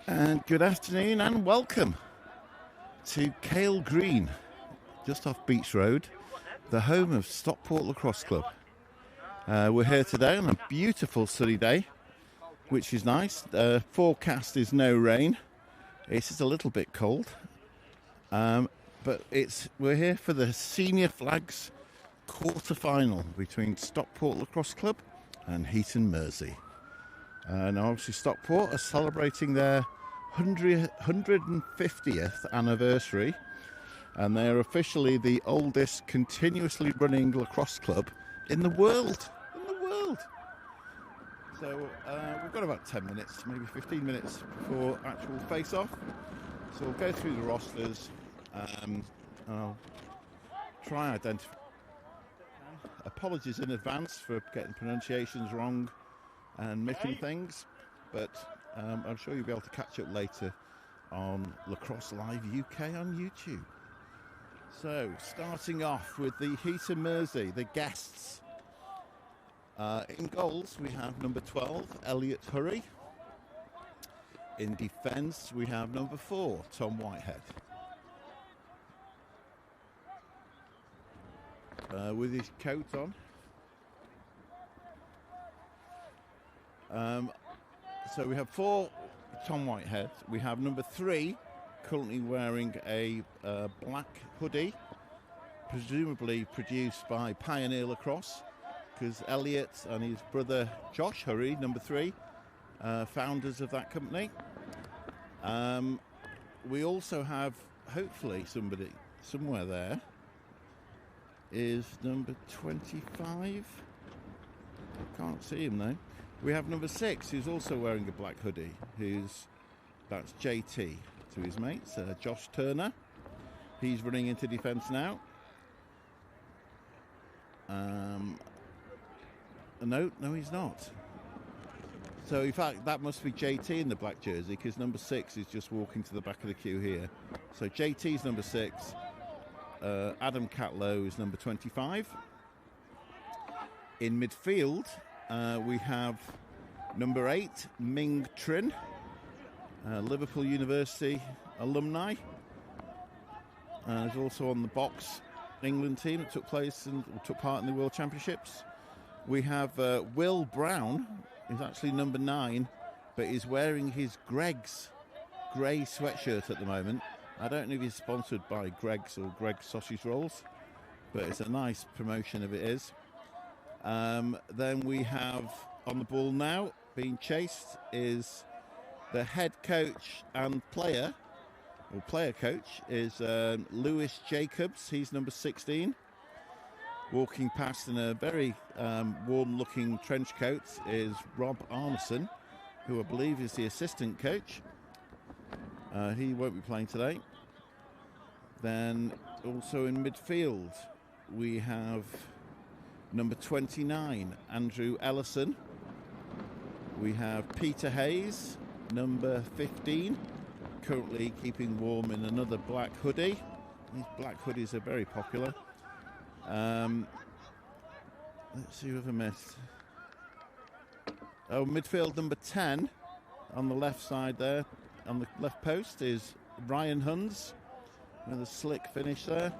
And good afternoon and welcome to Cale Green, just off Beach Road, the home of Stockport Lacrosse Club. We're here today on a beautiful sunny day, which is nice. Forecast is no rain. It's just a little bit cold, but we're here for the Senior Flags quarter-final between Stockport Lacrosse Club and Heaton Mersey. And obviously Stockport are celebrating their 150th anniversary, and they are officially the oldest continuously running lacrosse club in the world. So we've got about 10 minutes, maybe 15 minutes before actual face-off. So we'll go through the rosters and I'll try and identify. Apologies in advance for getting pronunciations wrong and missing things, but I'm sure you'll be able to catch up later on Lacrosse Live UK on YouTube. So, starting off with the Heaton Mersey, the guests. In goals, we have number 12, Elliot Hurry. In defence, we have number 4, Tom Whitehead. With his coat on. So we have 4 Tom Whitehead. We have number 3 currently wearing a black hoodie, presumably produced by Pioneer Lacrosse, because Elliot and his brother Josh Hurry, number 3, founders of that company. We also have, hopefully somebody somewhere there, is number 25. I can't see him though. We have number 6, who's also wearing a black hoodie, that's JT to his mates, Josh Turner. He's running into defence now. No, he's not. So in fact, that must be JT in the black jersey, because number 6 is just walking to the back of the queue here. So JT's number 6. Adam Catlow is number 25. In midfield, we have number 8, Ming Trin, Liverpool University alumni. He's also on the box England team that took part in the World Championships. We have Will Brown, who's actually number 9, but he's wearing his Greggs grey sweatshirt at the moment. I don't know if he's sponsored by Greggs or Greggs Sausage Rolls, but it's a nice promotion if it is. Then we have on the ball now, being chased, is the head coach and player coach is Lewis Jacobs. He's number 16. Walking past in a very warm-looking trench coat is Rob Arneson, who I believe is the assistant coach. He won't be playing today. Then also in midfield, we have number 29, Andrew Ellison. We have Peter Hayes, number 15, currently keeping warm in another black hoodie. These black hoodies are very popular. Let's see what I missed. Midfield number 10 on the left side there, on the left post, is Ryan Huns with a slick finish there.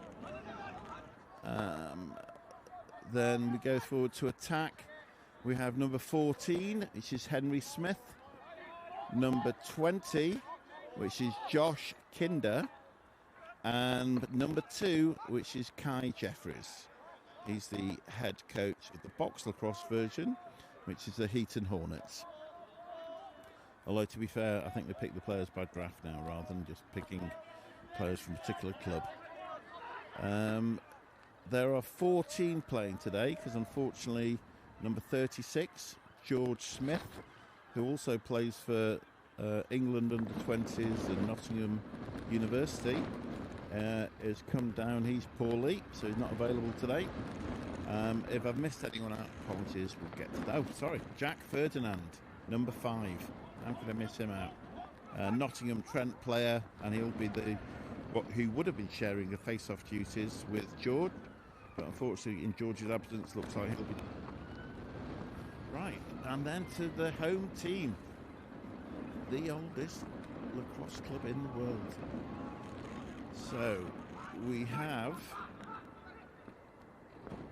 Then we go forward to attack. We have number 14, which is Henry Smith. Number 20, which is Josh Kinder. And number 2, which is Kai Jeffries. He's the head coach of the box lacrosse version, which is the Heaton Hornets. Although, to be fair, I think they pick the players by draft now rather than just picking players from a particular club. There are 14 playing today because, unfortunately, number 36, George Smith, who also plays for England under-20s and Nottingham University, has come down. He's poorly, so he's not available today. If I've missed anyone out, apologies, we'll get to that. Oh, sorry, Jack Ferdinand, number 5. How could I miss him out? Nottingham Trent player, and he'll be who would have been sharing the face-off duties with George, but unfortunately in George's absence looks like he'll be right. And then to the home team, the oldest lacrosse club in the world. So we have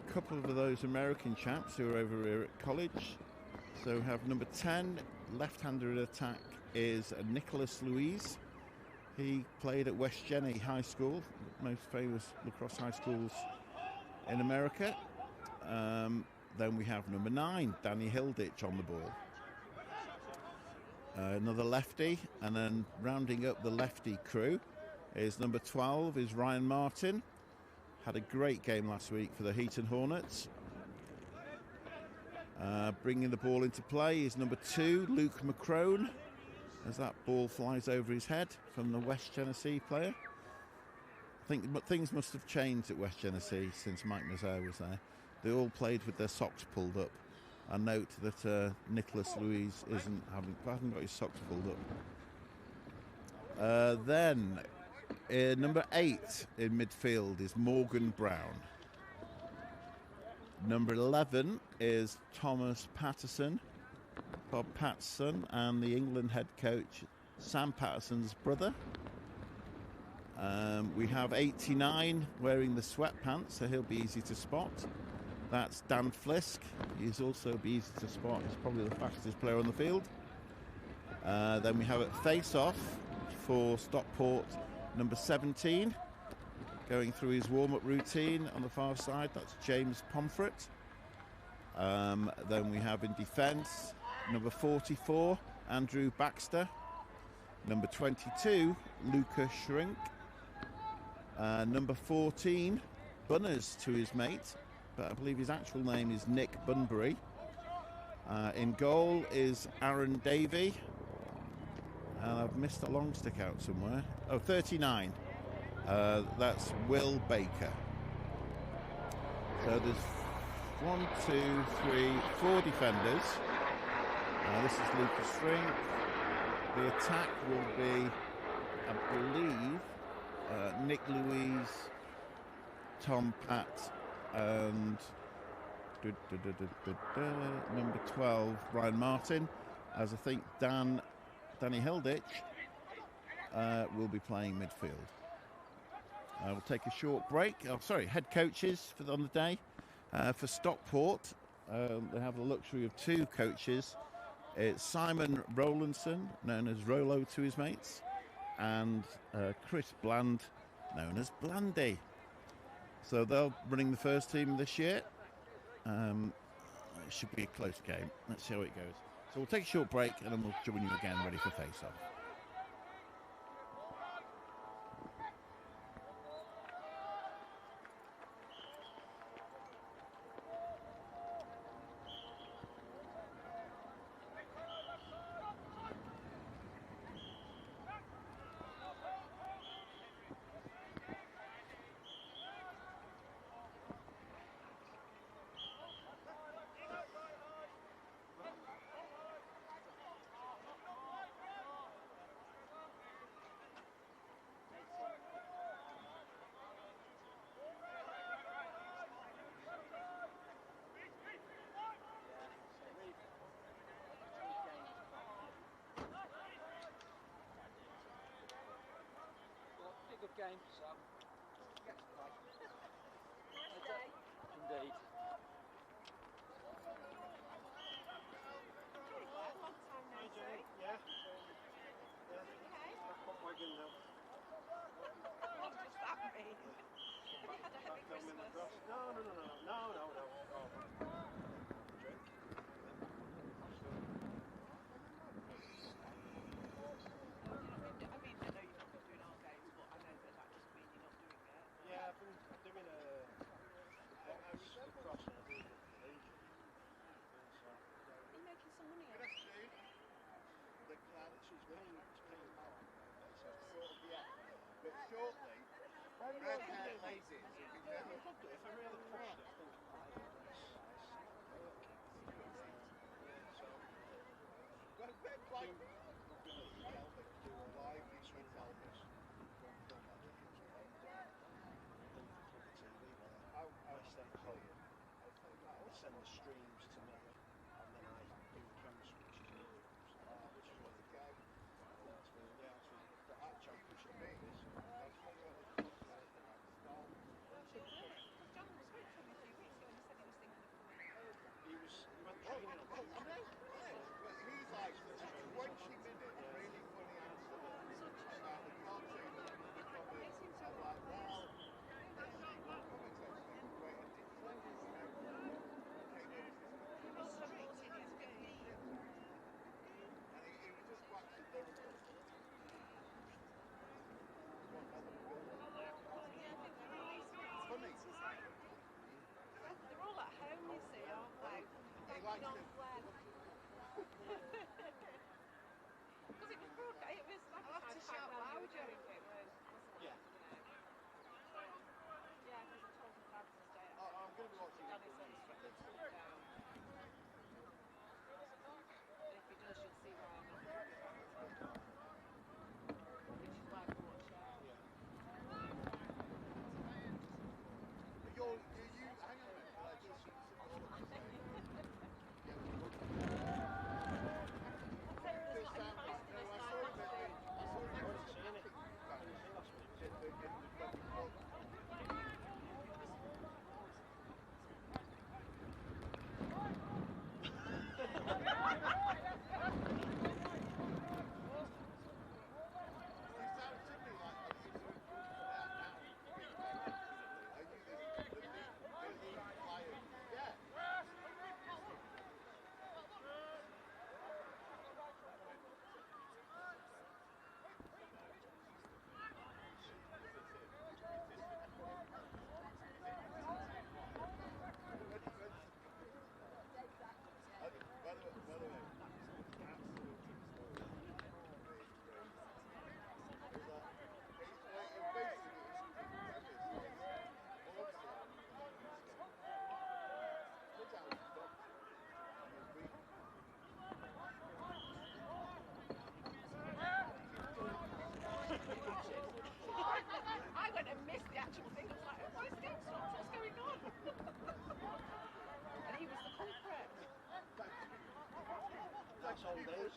a couple of those American chaps who are over here at college. So we have number 10, left-hander attack, is Nicholas Louise. He played at West Jenny High School, most famous lacrosse high schools in America. Then we have number 9, Danny Hilditch, on the ball. Another lefty, and then rounding up the lefty crew is number 12, is Ryan Martin. Had a great game last week for the Heaton Hornets. Bringing the ball into play is number 2, Luke McCrone, as that ball flies over his head from the West Genesee player. I think things must have changed at West Genesee since Mike Mazzare was there. They all played with their socks pulled up. I note that Nicholas Louise hasn't got his socks pulled up. Then number 8 in midfield is Morgan Brown. Number 11 is Thomas Patterson, Bob Patterson, and the England head coach Sam Patterson's brother. We have 89 wearing the sweatpants, so he'll be easy to spot. That's Dan Flisk. He's also be easy to spot. He's probably the fastest player on the field. Then we have at face-off for Stockport, number 17. Going through his warm-up routine on the far side, that's James Pomfret. Then we have in defence, number 44, Andrew Baxter. Number 22, Luca Shrink. Number 14, Bunners to his mate, but I believe his actual name is Nick Bunbury. In goal is Aaron Davey. And I've missed a long stick out somewhere. Oh, 39. That's Will Baker. So there's 1, 2, 3, 4 defenders. This is Lucas Shrink. The attack will be, I believe, Nick Louise, Tom Pat, and number 12, Brian Martin, as I think Danny Hilditch will be playing midfield. We'll take a short break. Oh, sorry, head coaches on the day. For Stockport, they have the luxury of 2 coaches. It's Simon Rowlandson, known as Rolo to his mates, and Chris Bland, known as Blandy. So they'll running the first team this year. It should be a close game. Let's see how it goes. So we'll take a short break and then we'll join you again ready for face-off. Game, so get to play. Nice day. Indeed. Long time no see. Yeah. Okay. Pop wagon now. What does that mean? Have you had a happy Christmas? No. I mean, I know you're not doing our games, but I know that doesn't mean you're not doing it. Yeah, I've been doing Irish lacrosse and I do it for Asia. Are you making some money Good on it? afternoon. The client, she's paying well. So sort of, yeah. But shortly, red hair lazy. If I really pushed it, I think I might. So, got a bit like do a live piece with Elvis. I send the streams to me, and then I do transcriptions. Which is what the guy. That's what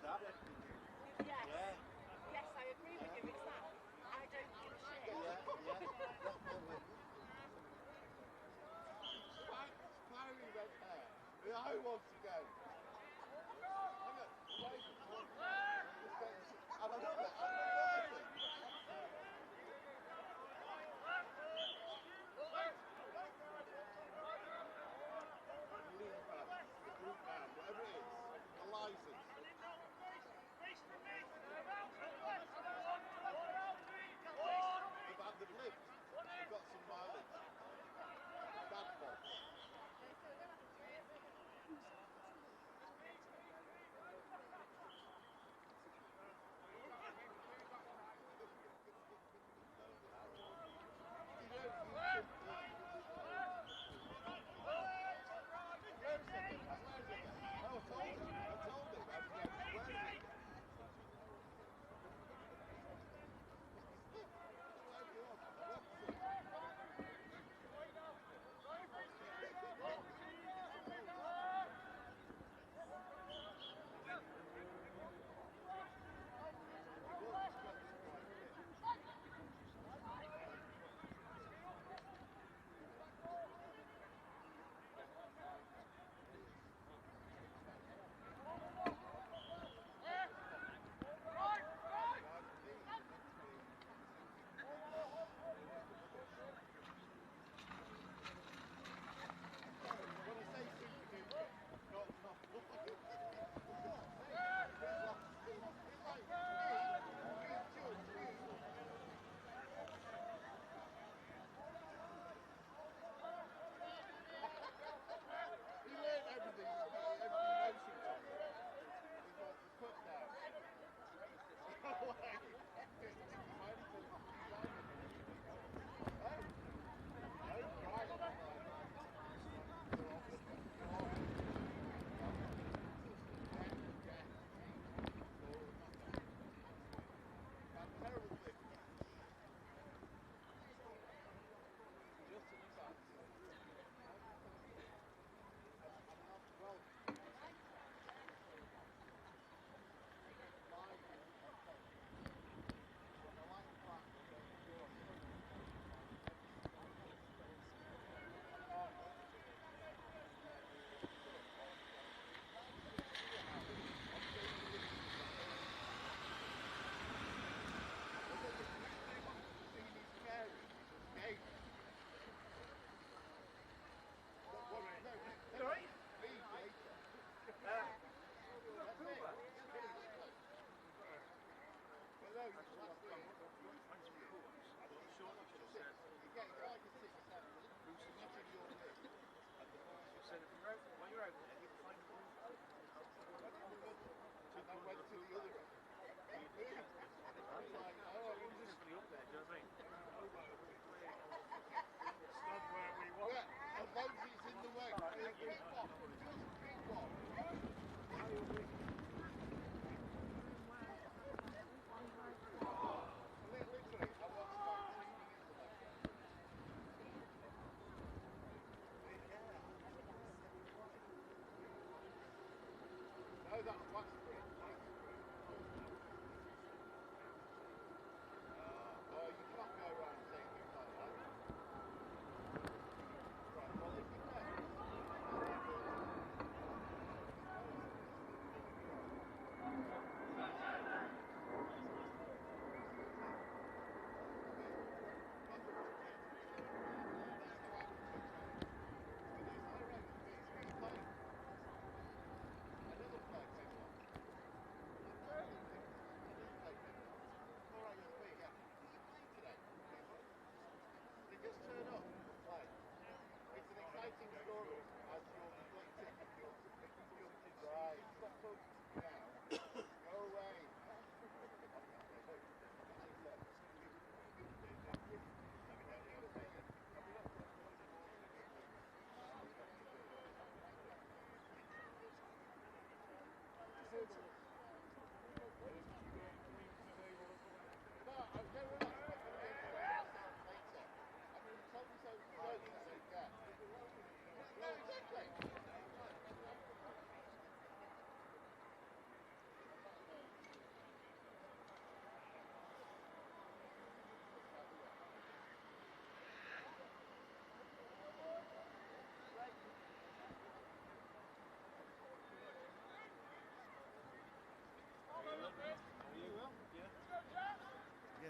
does that. Yes. Yeah. Yes, I agree with you. It's that. I don't give a shit. Definitely. Fiery red hair. I want to go. Hang on. Wait. And another thing. Whatever it is, the license.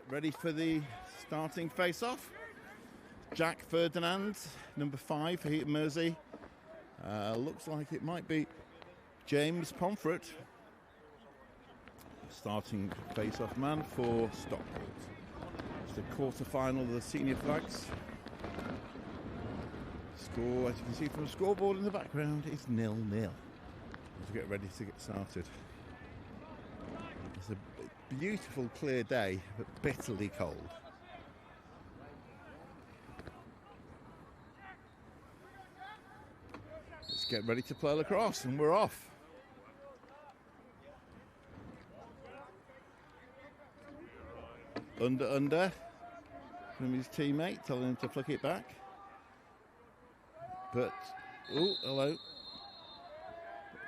ready for the starting face-off. Jack Ferdinand, number 5 for Heaton Mersey. Looks like it might be James Pomfret, starting face-off man for Stockport. It's the quarter-final of the senior flags. Score, as you can see from the scoreboard in the background, is 0-0. As we get ready to get started. It's a beautiful, clear day, but bitterly cold. Let's get ready to play lacrosse, and we're off. Under from his teammate, telling him to flick it back. But, oh, hello.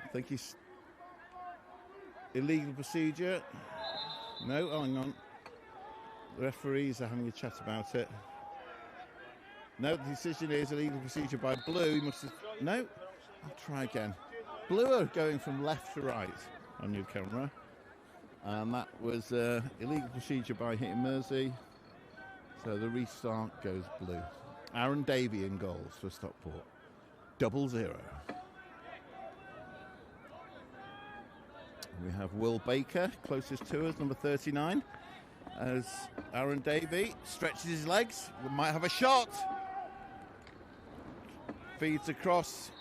I think he's illegal procedure. No, hang on. The referees are having a chat about it. No, the decision is illegal procedure by Blue. He must have, no, I'll try again. Blue are going from left to right on your camera. And that was illegal procedure by Heaton Mersey. So the restart goes Blue. Aaron Davey in goals for Stockport. 0-0. We have Will Baker, closest to us, number 39. As Aaron Davey stretches his legs, we might have a shot. Feeds across,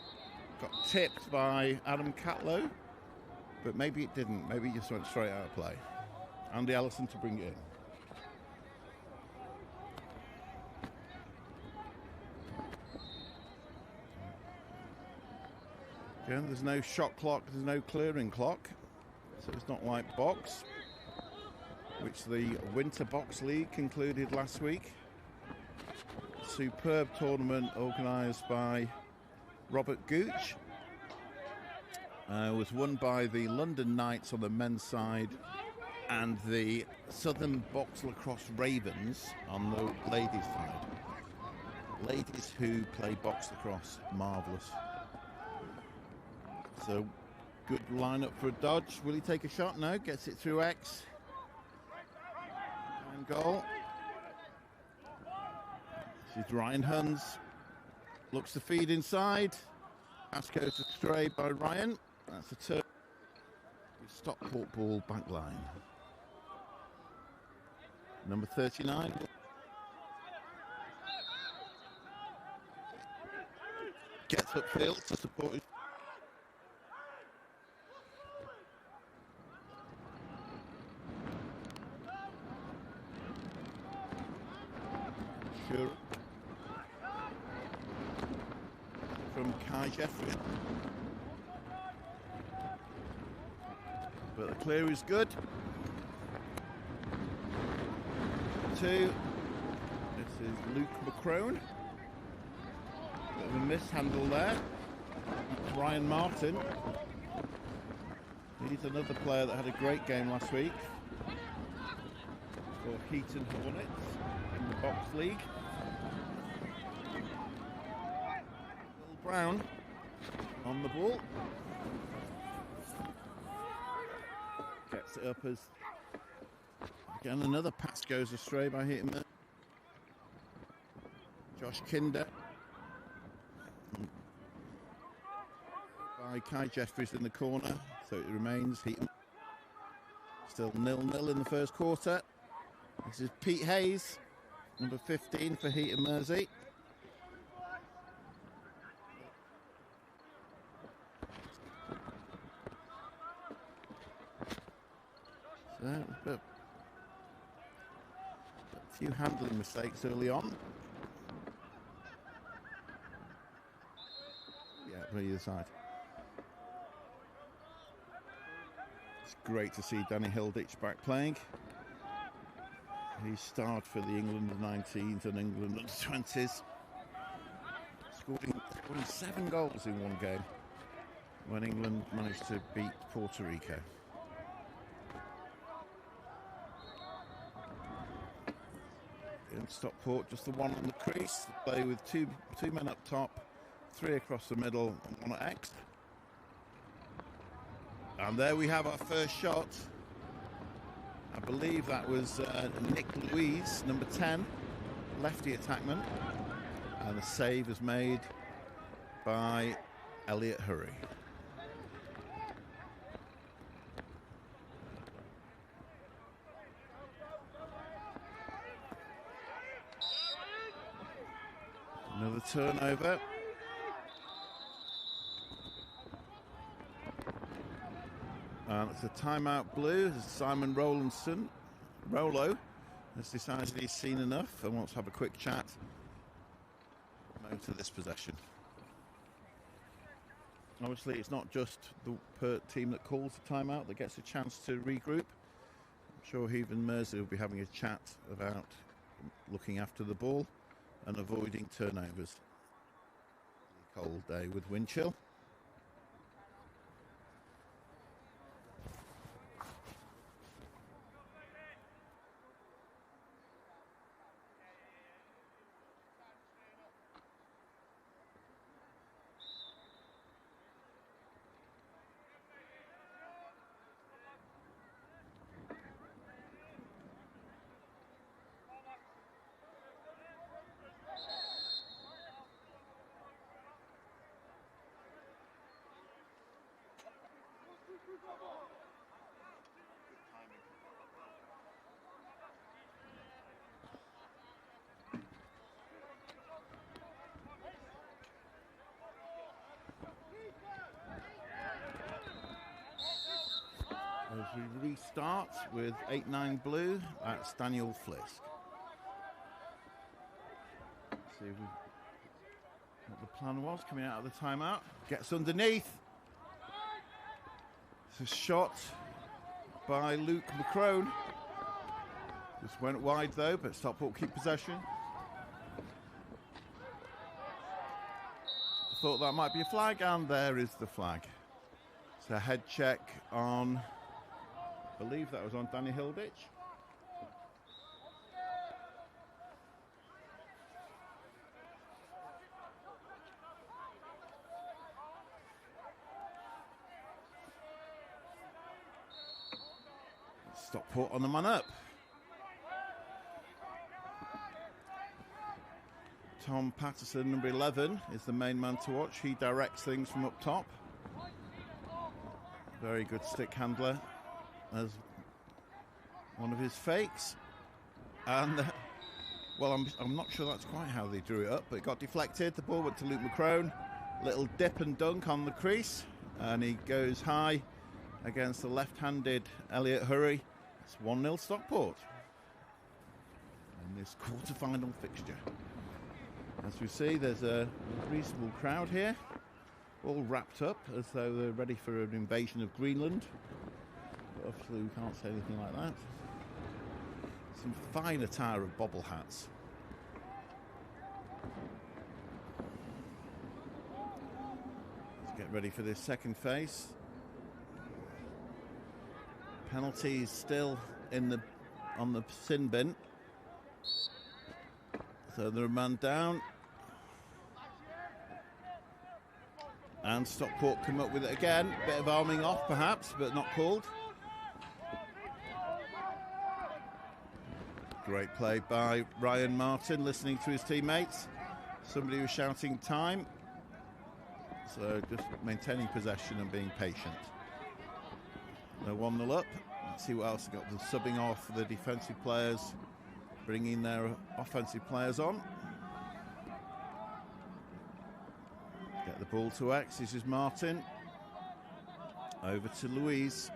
got tipped by Adam Catlow, but maybe it didn't. Maybe it just went straight out of play. Andy Allison to bring it in. Again, there's no shot clock, there's no clearing clock, so it's not like box, which the Winter Box League concluded last week. Superb tournament organised by Robert Gooch. Was won by the London Knights on the men's side and the Southern Box Lacrosse Ravens on the ladies' side. Ladies who play box lacrosse, marvellous. So, good lineup for a dodge. Will he take a shot? No, gets it through X. And goal. This is Ryan Huns. Looks to feed inside. Pass goes astray by Ryan. That's a turn. Stockport ball back line. Number 39. Gets upfield to support his. Sure. From Kai Jeffrey. But the clear is good. 2. This is Luke McCrone. Bit of a mishandle there. Ryan Martin. He's another player that had a great game last week for Heaton Hornets in the Box League. Will Brown on the ball. Gets it up as again another pass goes astray by Heaton. Josh Kinder by Kai Jeffries in the corner, so it remains Heaton. Still 0-0 in the first quarter. This is Pete Hayes, number 15 for Heaton Mersey. So, a few handling mistakes early on. Yeah, from either side. It's great to see Danny Hilditch back playing. He starred for the England 19s and England 20s. Scoring 7 goals in one game when England managed to beat Puerto Rico. In Stockport, just the one on the crease. Play with two men up top, 3 across the middle, and 1 at X. And there we have our first shot. I believe that was Nick Louise, number 10, lefty attackman. And the save is made by Elliot Hurry. Another turnover. And it's a timeout blue. Simon Rollo has decided he's seen enough and wants to have a quick chat to this possession. Obviously, it's not just the team that calls the timeout that gets a chance to regroup. I'm sure Heaton and Mersey will be having a chat about looking after the ball and avoiding turnovers. Cold day with wind chill. As we restart with 8-9 blue, that's Daniel Flisk. See what the plan was coming out of the timeout. Gets underneath. It's a shot by Luke McCrone. Just went wide though, but Stockport keep possession. Thought that might be a flag, and there is the flag. It's a head check on, I believe that was on Danny Hilditch. Stockport on the man up. Tom Patterson, number 11, is the main man to watch. He directs things from up top. Very good stick handler as one of his fakes. And, well, I'm not sure that's quite how they drew it up, but it got deflected. The ball went to Luke McCrone. Little dip and dunk on the crease. And he goes high against the left-handed Elliot Hurry. It's 1-0 Stockport in this quarter-final fixture. As we see, there's a reasonable crowd here, all wrapped up as though they're ready for an invasion of Greenland. But obviously we can't say anything like that. Some fine attire of bobble hats. Let's get ready for this second phase. Penalties still on the sin bin. So they're a man down. And Stockport come up with it again. Bit of arming off perhaps, but not called. Great play by Ryan Martin, listening to his teammates. Somebody was shouting time. So just maintaining possession and being patient. They're 1-0 up. Let's see what else they've got. They're subbing off the defensive players, bringing their offensive players on. Get the ball to X. This is Martin. Over to Louise.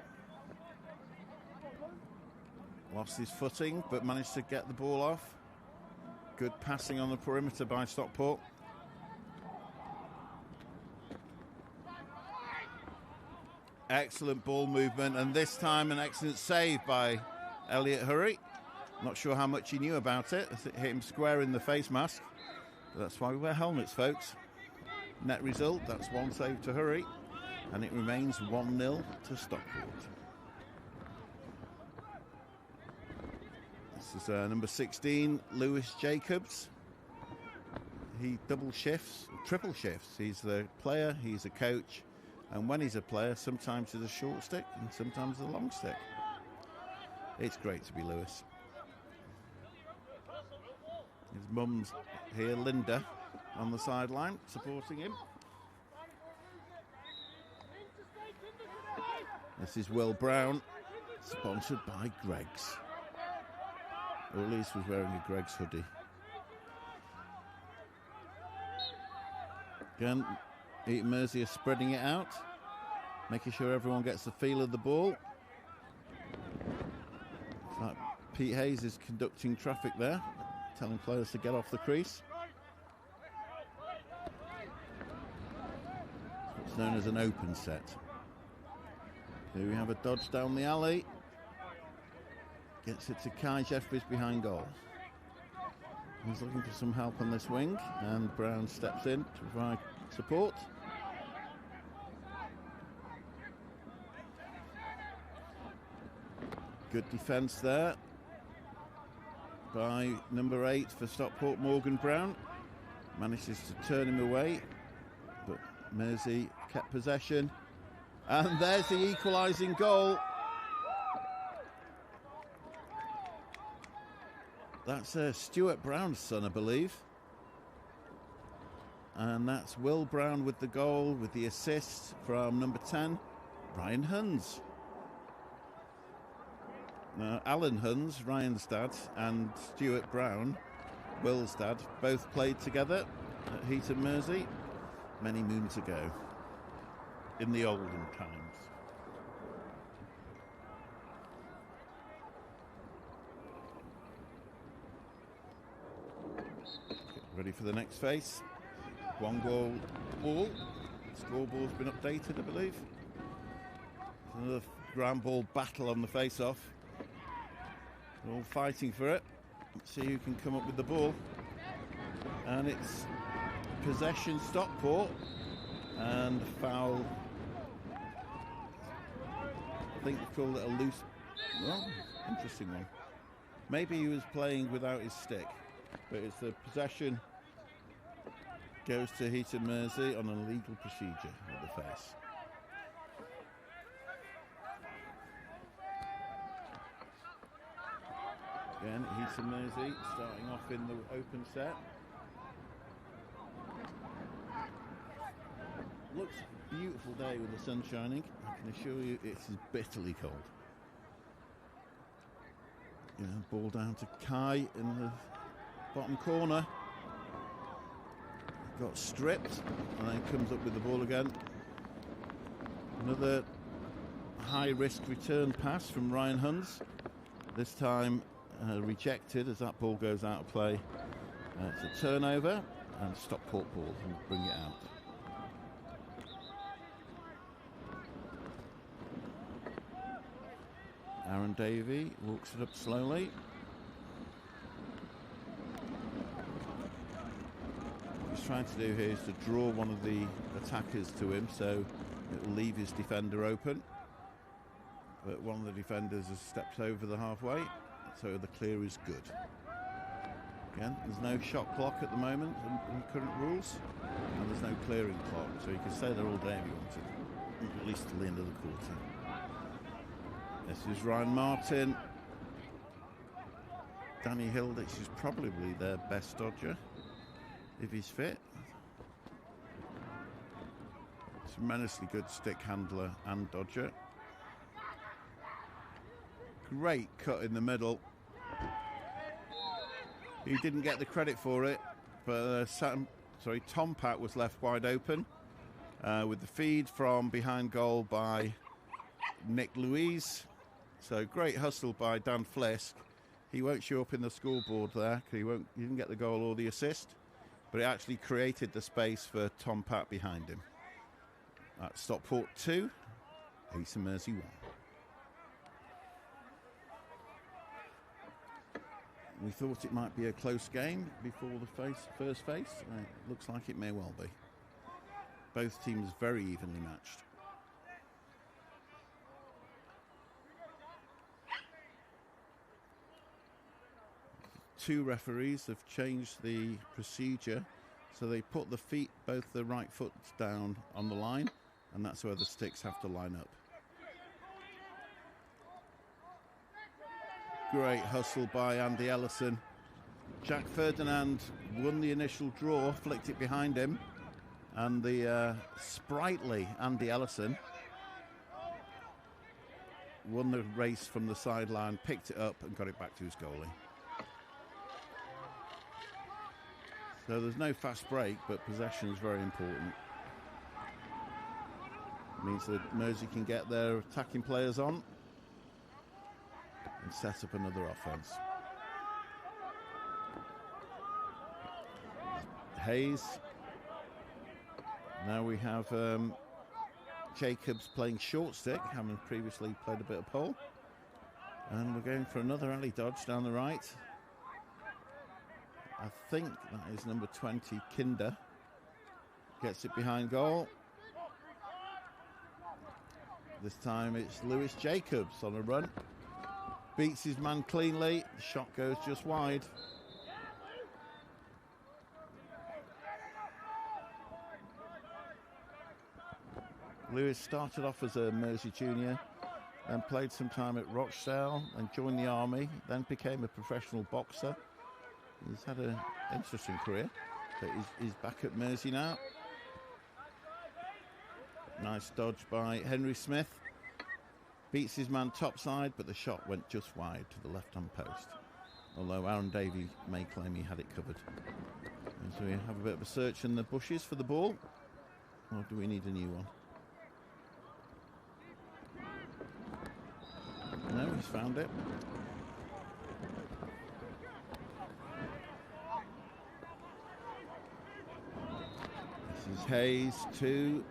Lost his footing, but managed to get the ball off. Good passing on the perimeter by Stockport. Excellent ball movement, and this time an excellent save by Elliot Hurry. Not sure how much he knew about it. It hit him square in the face mask. But that's why we wear helmets, folks. Net result, that's one save to Hurry, and it remains 1-0 to Stockport. This is number 16, Lewis Jacobs. He triple shifts. He's the player, he's a coach, and when he's a player, sometimes he's a short stick and sometimes a long stick. It's great to be Lewis. His mum's here, Linda, on the sideline, supporting him. This is Will Brown, sponsored by Greggs. Or at least was wearing a Greggs hoodie. Again, Heaton Mersey are spreading it out, making sure everyone gets the feel of the ball. It's like Pete Hayes is conducting traffic there, telling players to get off the crease. It's known as an open set. Here we have a dodge down the alley. Gets it to Kai Jeffries behind goal. He's looking for some help on this wing, and Brown steps in to provide support. Good defence there by number 8 for Stockport, Morgan Brown. Manages to turn him away, but Mersey kept possession. And there's the equalising goal. That's Stuart Brown's son, I believe. And that's Will Brown with the goal, with the assist from number 10, Ryan Huns. Now, Alan Huns, Ryan's dad, and Stuart Brown, Will's dad, both played together at Heaton Mersey many moons ago, in the olden times. Ready for the next phase. One goal ball. Scoreboard's been updated, I believe. Another ground ball battle on the face-off. They're all fighting for it. Let's see who can come up with the ball. And it's possession Stockport. And foul. I think they called it a loose. Well, interesting one. Maybe he was playing without his stick. But it's the possession goes to Heaton Mersey on a legal procedure at the face. Again, Heaton Mersey starting off in the open set. Looks a beautiful day with the sun shining. I can assure you it's bitterly cold. Yeah, ball down to Kai in the bottom corner. Got stripped and then comes up with the ball again. Another high risk return pass from Ryan Huns. This time rejected as that ball goes out of play. It's a turnover and Stockport ball and bring it out. Aaron Davey walks it up slowly. What he's trying to do here is to draw one of the attackers to him, so it will leave his defender open. But one of the defenders has stepped over the halfway, so the clear is good. Again, there's no shot clock at the moment in current rules, and there's no clearing clock, so you could stay there all day if you wanted, at least till the end of the quarter. This is Ryan Martin. Danny Hilditch is probably their best dodger, if he's fit. Tremendously good stick handler and dodger. Great cut in the middle. He didn't get the credit for it, but Tom Pat was left wide open with the feed from behind goal by Nick Louise. So great hustle by Dan Flisk. He won't show up in the scoreboard there because he didn't get the goal or the assist, but it actually created the space for Tom Pat behind him. At Stockport 2, Heaton Mersey 1. We thought it might be a close game before the first face. It looks like it may well be. Both teams very evenly matched. Two referees have changed the procedure, so they put the feet, both the right foot down on the line, and that's where the sticks have to line up. Great hustle by Andy Ellison. Jack Ferdinand won the initial draw, flicked it behind him, and the sprightly Andy Ellison won the race from the sideline, picked it up and got it back to his goalie. So there's no fast break, but possession is very important. It means that Mersey can get their attacking players on and set up another offense. Hayes. Now we have Jacobs playing short stick, having previously played a bit of pole. And we're going for another alley dodge down the right. I think that is number 20, Kinder. Gets it behind goal. This time it's Lewis Jacobs on a run. Beats his man cleanly. The shot goes just wide. Lewis started off as a Mersey junior and played some time at Rochdale and joined the army, then became a professional boxer. He's had an interesting career, but he's back at Mersey now. Nice dodge by Henry Smith. Beats his man topside, but the shot went just wide to the left-hand post. Although Aaron Davey may claim he had it covered. And so we have a bit of a search in the bushes for the ball. Or do we need a new one? No, he's found it. This is Hayes to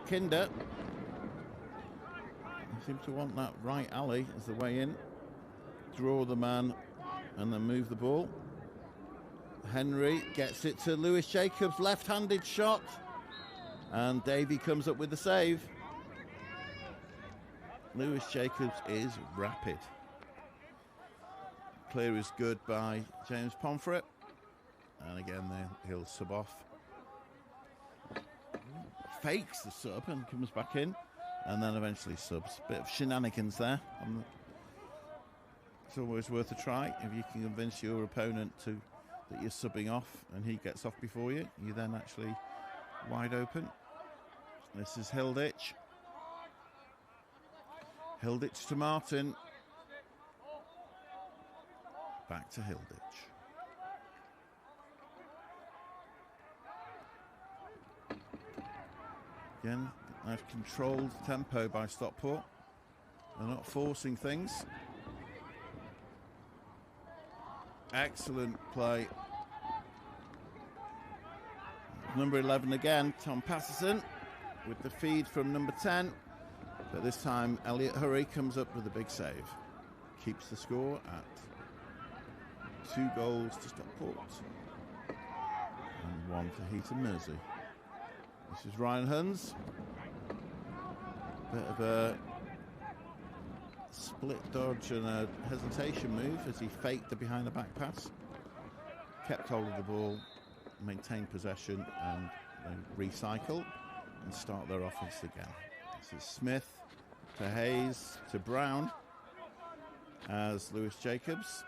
Kinder. He seems to want that right alley as the way in. Draw the man and then move the ball. Henry gets it to Lewis Jacobs, left-handed shot. And Davey comes up with the save. Lewis Jacobs is rapid. Clear is good by James Pomfret. And again, he'll sub off. Fakes the sub and comes back in. And then eventually subs. Bit of shenanigans there. It's always worth a try. If you can convince your opponent that you're subbing off and he gets off before you, you're then actually wide open. This is Hilditch. Hilditch to Martin. Back to Hilditch. Again, nice controlled tempo by Stockport. They're not forcing things. Excellent play. Number 11 again, Tom Patterson, with the feed from number 10. But this time, Elliot Hurry comes up with a big save. Keeps the score at 2 goals to Stockport. And 1 for Heaton Mersey. This is Ryan Huns. Bit of a split dodge and a hesitation move as he faked the behind the back pass. Kept hold of the ball, maintained possession, and then recycle and start their offense again. This is Smith to Hayes to Brown as Lewis Jacobs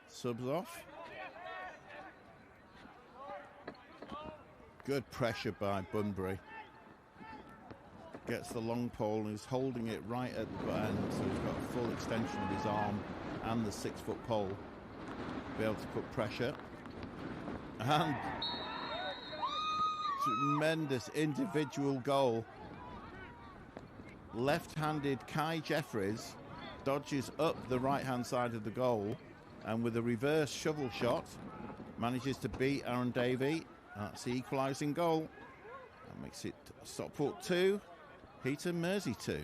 subs off. Good pressure by Bunbury. Gets the long pole and is holding it right at the end, so he's got a full extension of his arm and the 6-foot pole to be able to put pressure. And tremendous individual goal. Left-handed Kai Jeffries dodges up the right-hand side of the goal and with a reverse shovel shot manages to beat Aaron Davey. That's the equalising goal. That makes it Stockport 2, Heaton Mersey 2.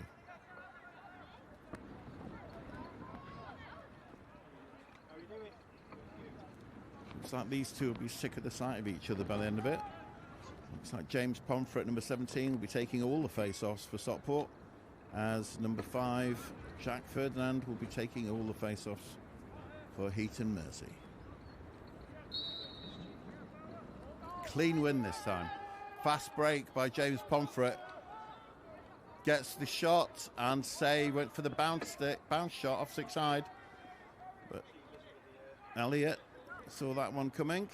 Looks like these two will be sick of the sight of each other by the end of it. Looks like James Pomfret, number 17, will be taking all the face-offs for Stockport, as number 5, Jack Ferdinand, will be taking all the face-offs for Heaton Mersey. Clean win this time. Fast break by James Pomfret. Gets the shot and save. Went for the bounce shot off 6 side. Elliott saw that one coming.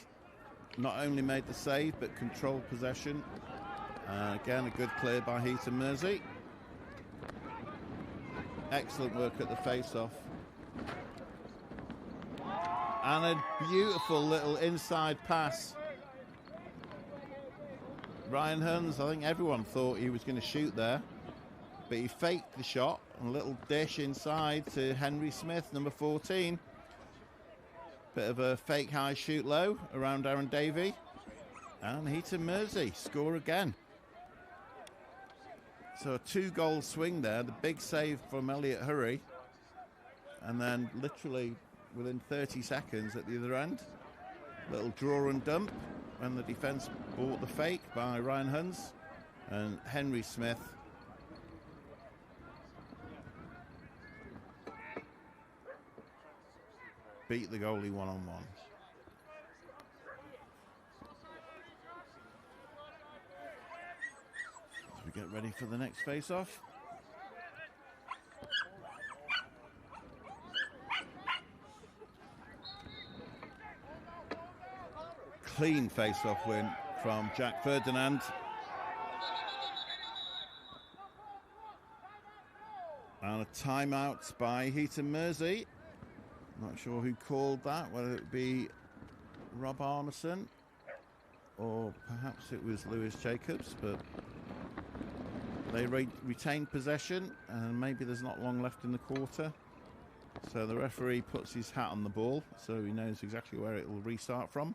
Not only made the save, but controlled possession. Again, a good clear by Heaton Mersey. Excellent work at the face-off. And a beautiful little inside pass. Ryan Huns, I think everyone thought he was going to shoot there, but he faked the shot. A little dish inside to Henry Smith, number 14. Bit of a fake high, shoot low around Aaron Davey. And Heaton Mersey score again. So a 2-goal swing there. The big save from Elliott Hurry. And then literally within 30 seconds at the other end, little draw and dump. And the defence bought the fake by Ryan Huns. And Henry Smith beat the goalie one-on-one. As we get ready for the next face-off. Clean face-off win from Jack Ferdinand. And a timeout by Heaton Mersey. Not sure who called that, whether it be Rob Arneson or perhaps it was Lewis Jacobs, but they retained possession and maybe there's not long left in the quarter. So the referee puts his hat on the ball so he knows exactly where it will restart from.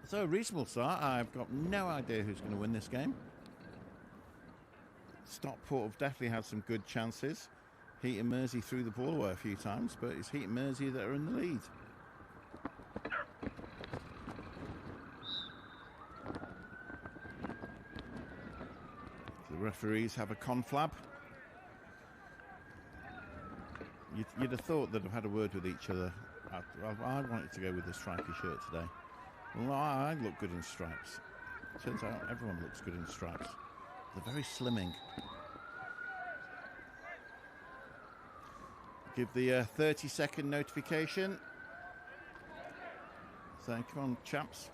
So a reasonable start. I've got no idea who's going to win this game. Stockport have definitely had some good chances. Heaton Mersey threw the ball away a few times, but it's Heaton Mersey that are in the lead. The referees have a conflab. You'd have thought they'd have had a word with each other. I wanted to go with the stripy shirt today. Well, I look good in stripes. Turns out everyone looks good in stripes. They're very slimming. Give the 30-second notification. So come on, chaps.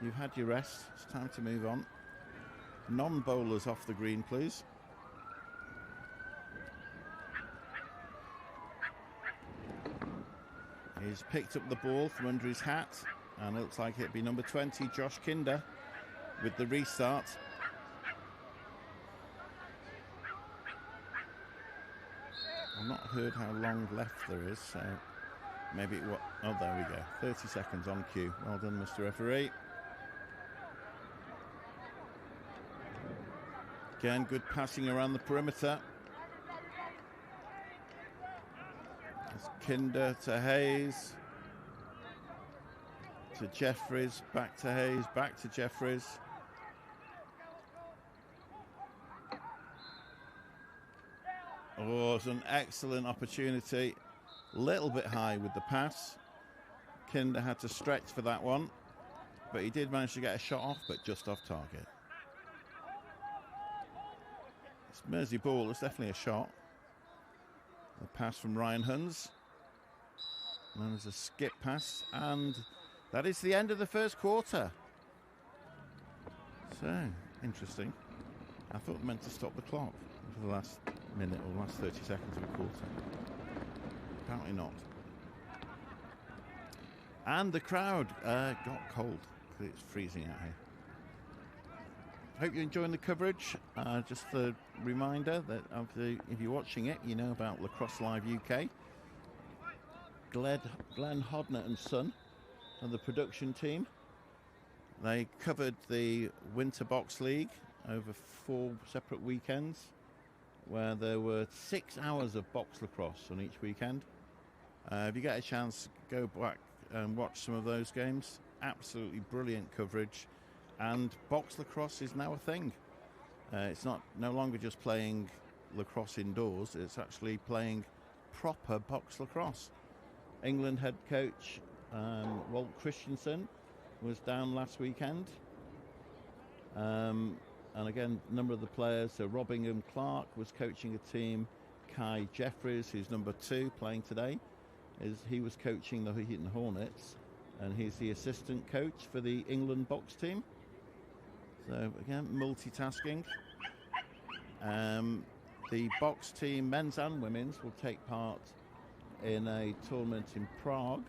You've had your rest. It's time to move on. Non-bowlers off the green, please. He's picked up the ball from under his hat. And it looks like it'd be number 20, Josh Kinder, with the restart. I've not heard how long left there is, so maybe it oh, there we go. 30 seconds on cue. Well done, Mr. Referee. Again, good passing around the perimeter. It's Kinder to Hayes. To Jeffries, back to Hayes, back to Jeffries. Oh, it's an excellent opportunity. Little bit high with the pass. Kinder had to stretch for that one, but he did manage to get a shot off, but just off target. It's Mersey ball, it's definitely a shot. The pass from Ryan Huns. And there's a skip pass, and that is the end of the first quarter. So, interesting. I thought it meant to stop the clock for the last minute or last 30 seconds of a quarter. Apparently not. And the crowd got cold because it's freezing out here. Hope you're enjoying the coverage. Just a reminder that if you're watching it, you know about Lacrosse Live UK. Glenn Hodner and Son and the production team. They covered the Winter Box League over 4 separate weekends, where there were 6 hours of box lacrosse on each weekend. If you get a chance, go back and watch some of those games. Absolutely brilliant coverage, and box lacrosse is now a thing. It's no longer just playing lacrosse indoors, it's actually playing proper box lacrosse. England head coach Walt Christensen was down last weekend. And again, a number of the players, so Robingham Clark was coaching a team, Kai Jeffries, who's number 2, playing today, he was coaching the Heaton Hornets, and he's the assistant coach for the England box team. So again, multitasking. The box team, men's and women's, will take part in a tournament in Prague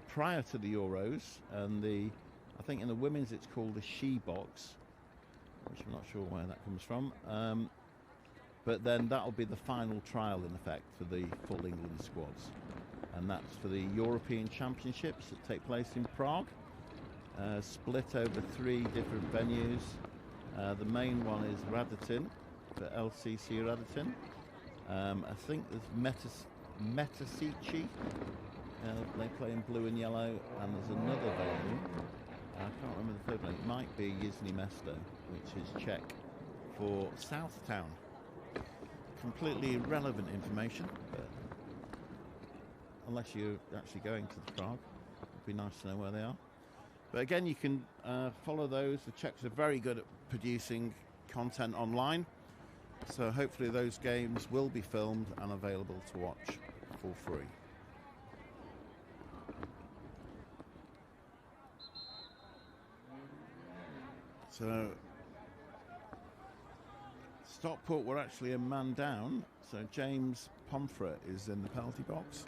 prior to the Euros, and I think in the women's it's called the She Box, which I'm not sure where that comes from. But then that'll be the final trial in effect for the full England squads, and that's for the European Championships that take place in Prague, split over 3 different venues. The main one is Raditin, for LCC Raditin. I think there's Metasici. They play in blue and yellow, and there's another venue. I can't remember the third one. It might be Yizhny Mesto, which is Czech, for Southtown. Completely irrelevant information, but unless you're actually going to the Prague, it'd be nice to know where they are. But again, you can follow those. The Czechs are very good at producing content online, so hopefully those games will be filmed and available to watch for free. So Stockport were actually a man down, so James Pomfret is in the penalty box.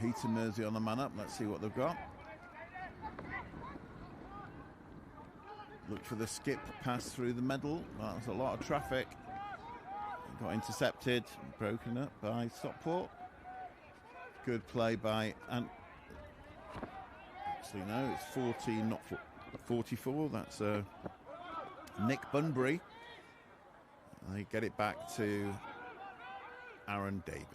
Heaton Mersey on the man up. Let's see what they've got. Look for the skip pass through the middle. Well, there's a lot of traffic. Got intercepted, broken up by Stockport. Good play by actually no, it's 14, not 44. That's Nick Bunbury. They get it back to Aaron Davey.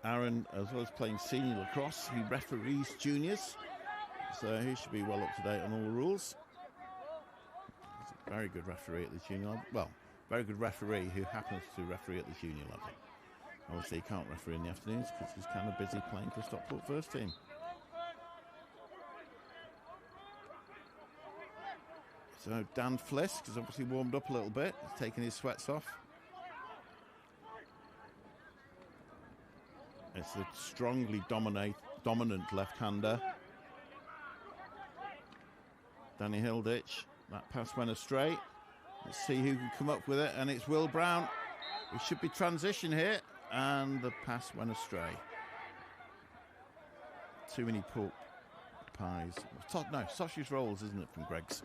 Aaron, as well as playing senior lacrosse, he referees juniors, so he should be well up to date on all the rules. He's a very good referee at the junior level. Well, very good referee who happens to referee at the junior level. Obviously, he can't referee in the afternoons because he's kind of busy playing for Stockport first team. So Dan Flisk has obviously warmed up a little bit, he's taking his sweats off. It's a strongly dominant left-hander. Danny Hilditch. That pass went astray. Let's see who can come up with it, and it's Will Brown. It should be transition here, and the pass went astray. Too many pork pies. No, sausage rolls, isn't it, from Greg's?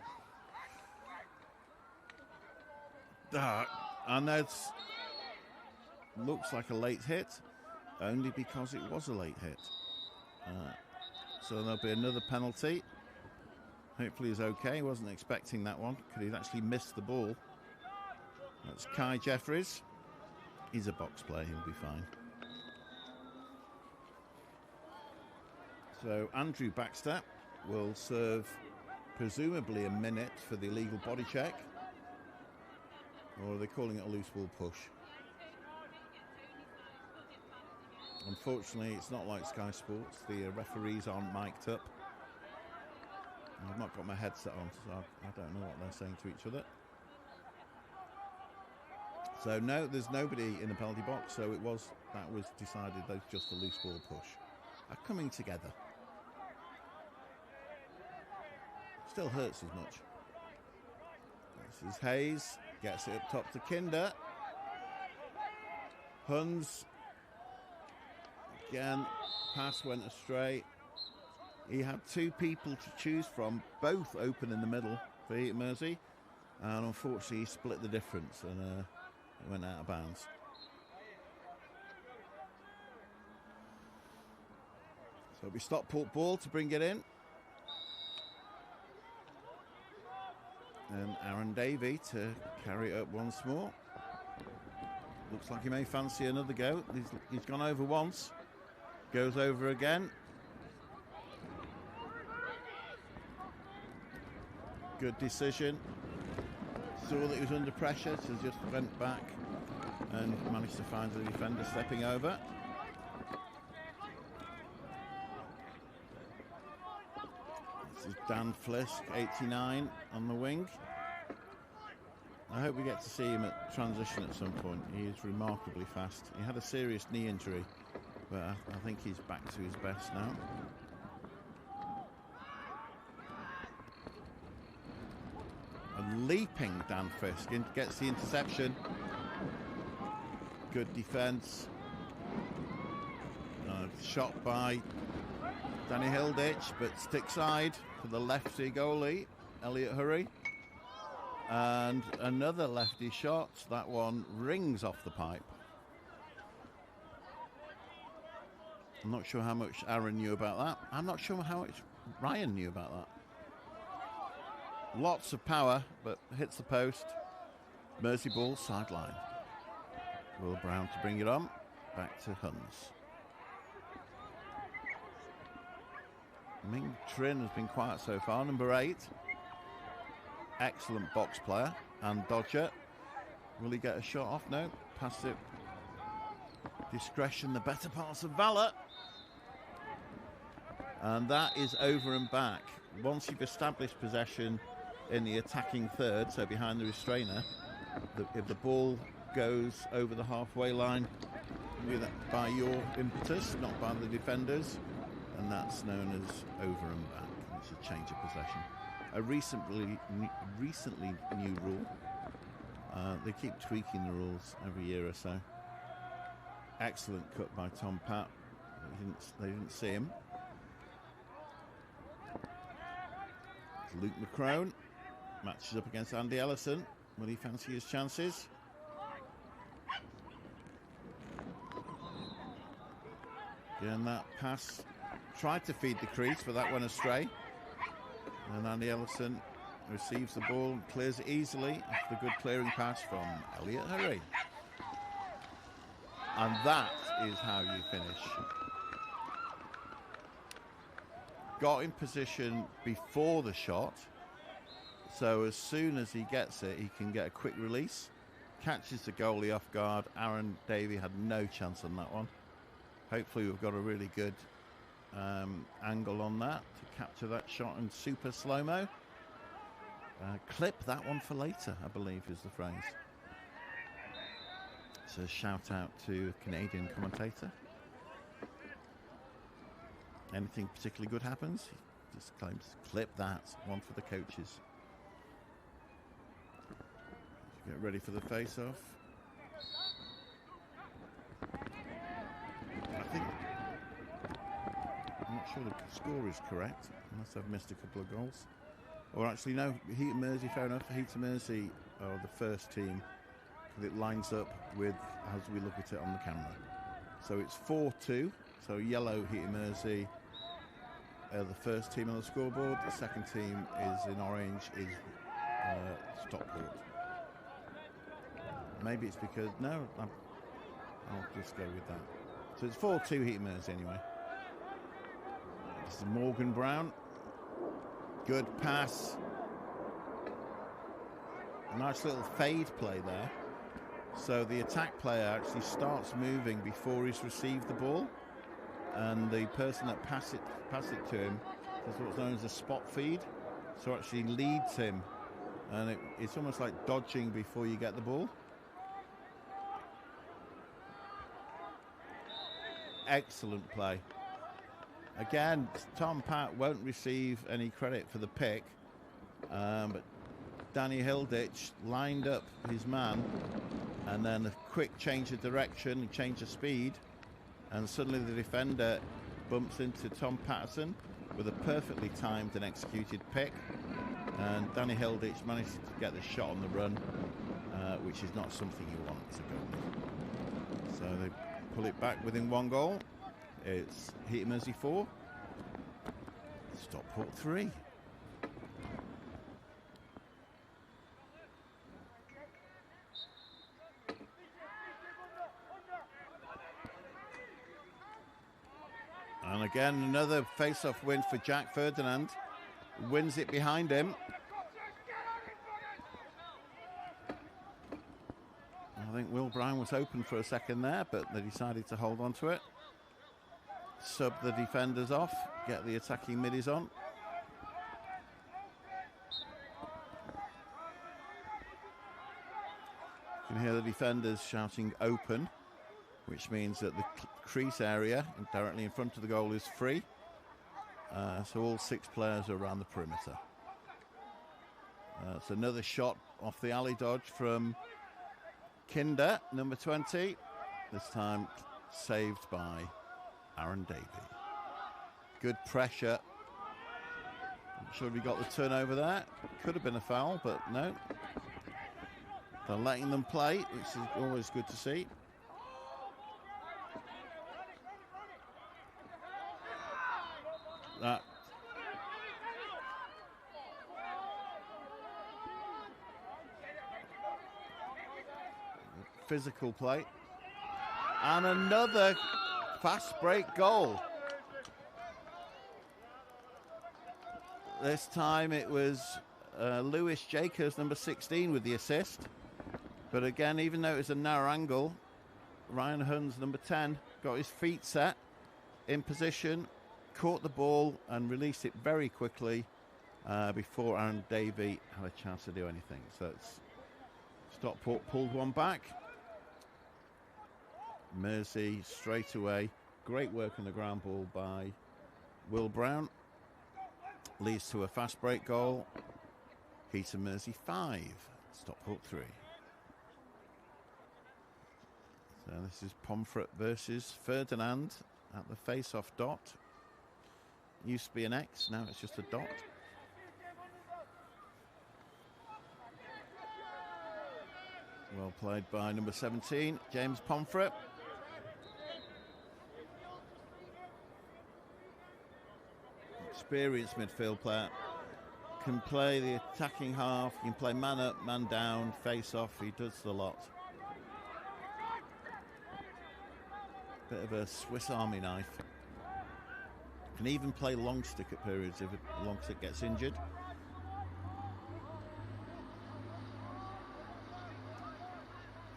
And that looks like a late hit. Only because it was a late hit. So there'll be another penalty. Hopefully he's okay. He wasn't expecting that one. Could he actually miss the ball? That's Kai Jeffries. He's a box player. He'll be fine. So Andrew Baxter will serve presumably a minute for the illegal body check. Or are they calling it a loose ball push? Unfortunately, it's not like Sky Sports. The referees aren't mic'd up. I've not got my headset on, so I don't know what they're saying to each other. So no, there's nobody in the penalty box. So that was decided that was just a loose ball push. Are coming together. Still hurts as much. This is Hayes. Gets it up top to Kinder. Huns. Again, pass went astray. He had 2 people to choose from, both open in the middle for Heaton Mersey, and unfortunately he split the difference and it went out of bounds. So it'll be Stockport ball to bring it in. And Aaron Davey to carry it up once more. Looks like he may fancy another go. He's gone over once. Goes over again. Good decision. Saw that he was under pressure, so just went back and managed to find the defender stepping over. This is Dan Flisk, 89, on the wing. I hope we get to see him at transition at some point. He is remarkably fast. He had a serious knee injury, but I think he's back to his best now. A leaping Dan Flisk gets the interception. Good defence. Shot by Danny Hilditch, but stick side for the lefty goalie, Elliot Hurry. And another lefty shot. That one rings off the pipe. I'm not sure how much Aaron knew about that. I'm not sure how much Ryan knew about that. Lots of power, but hits the post. Mersey ball sideline. Will Brown to bring it on. Back to Huns. Ming Trin has been quiet so far. Number 8. Excellent box player and dodger. Will he get a shot off? No. Pass it. Discretion, the better parts of valour. And that is over and back. Once you've established possession in the attacking third, so behind the restrainer, if the ball goes over the halfway line by your impetus, not by the defenders, and that's known as over and back. It's a change of possession. A recently new rule. They keep tweaking the rules every year or so. Excellent cut by Tom Pat. They didn't see him. It's Luke McCrone matches up against Andy Ellison. Will he fancy his chances? Again, that pass tried to feed the crease, but that went astray. And Andy Ellison receives the ball and clears it easily after the good clearing pass from Elliot Hurry. And that is how you finish. Got in position before the shot, so as soon as he gets it, he can get a quick release. Catches the goalie off guard. Aaron Davey had no chance on that one. Hopefully we've got a really good angle on that to capture that shot in super slow-mo. Clip that one for later, I believe is the phrase. So a shout out to a Canadian commentator. Anything particularly good happens, he just claims clip that, one for the coaches. Get ready for the face-off. I'm not sure the score is correct, unless I've missed a couple of goals. Or actually, no, Heaton Mersey, fair enough. Heaton Mersey are the first team, because it lines up with as we look at it on the camera. So it's 4-2. So yellow, Heaton Mersey, the first team on the scoreboard. The second team is in orange, is Stockport. Maybe it's because, no, I'll just go with that. So it's 4-2 Heaton Mersey anyway. This is Morgan Brown. Good pass. Nice little fade play there. So the attack player actually starts moving before he's received the ball. And the person that pass it to him is what's known as a spot feed. So actually leads him. And it's almost like dodging before you get the ball. Excellent play. Again, Tom Pat won't receive any credit for the pick, but Danny Hilditch lined up his man, and then a quick change of direction and change of speed, and suddenly the defender bumps into Tom Patterson with a perfectly timed and executed pick, and Danny Hilditch managed to get the shot on the run, which is not something you want to go with. So they pull it back within one goal. It's Heaton Mersey 4, Stockport 3. And again, another face-off win for Jack Ferdinand. Wins it behind him. think Will Brown was open for a second there, but they decided to hold on to it. Sub the defenders off, get the attacking middies on. You can hear the defenders shouting open, which means that the crease area directly in front of the goal is free. So all 6 players are around the perimeter. It's another shot off the alley dodge from Kinder, number 20. This time saved by Aaron Davey. Good pressure. Not sure if he got the turnover there. Could have been a foul, but no. They're letting them play, which is always good to see. That physical play. And another fast break goal. This time it was Lewis Jacobs, number 16, with the assist. But again, even though it was a narrow angle, Ryan Huns, number 10, got his feet set in position, caught the ball and released it very quickly before Aaron Davey had a chance to do anything. So it's Stockport pulled one back. Mersey straight away. Great work on the ground ball by Will Brown. Leads to a fast break goal. Heaton Mersey 5, Stockport 3. So this is Pomfret versus Ferdinand at the face-off dot. Used to be an X, now it's just a dot. Well played by number 17, James Pomfret. Experienced midfield player. Can play the attacking half, can play man up, man down, face-off, he does the lot. Bit of a Swiss Army knife. Can even play long stick at periods if a long stick gets injured.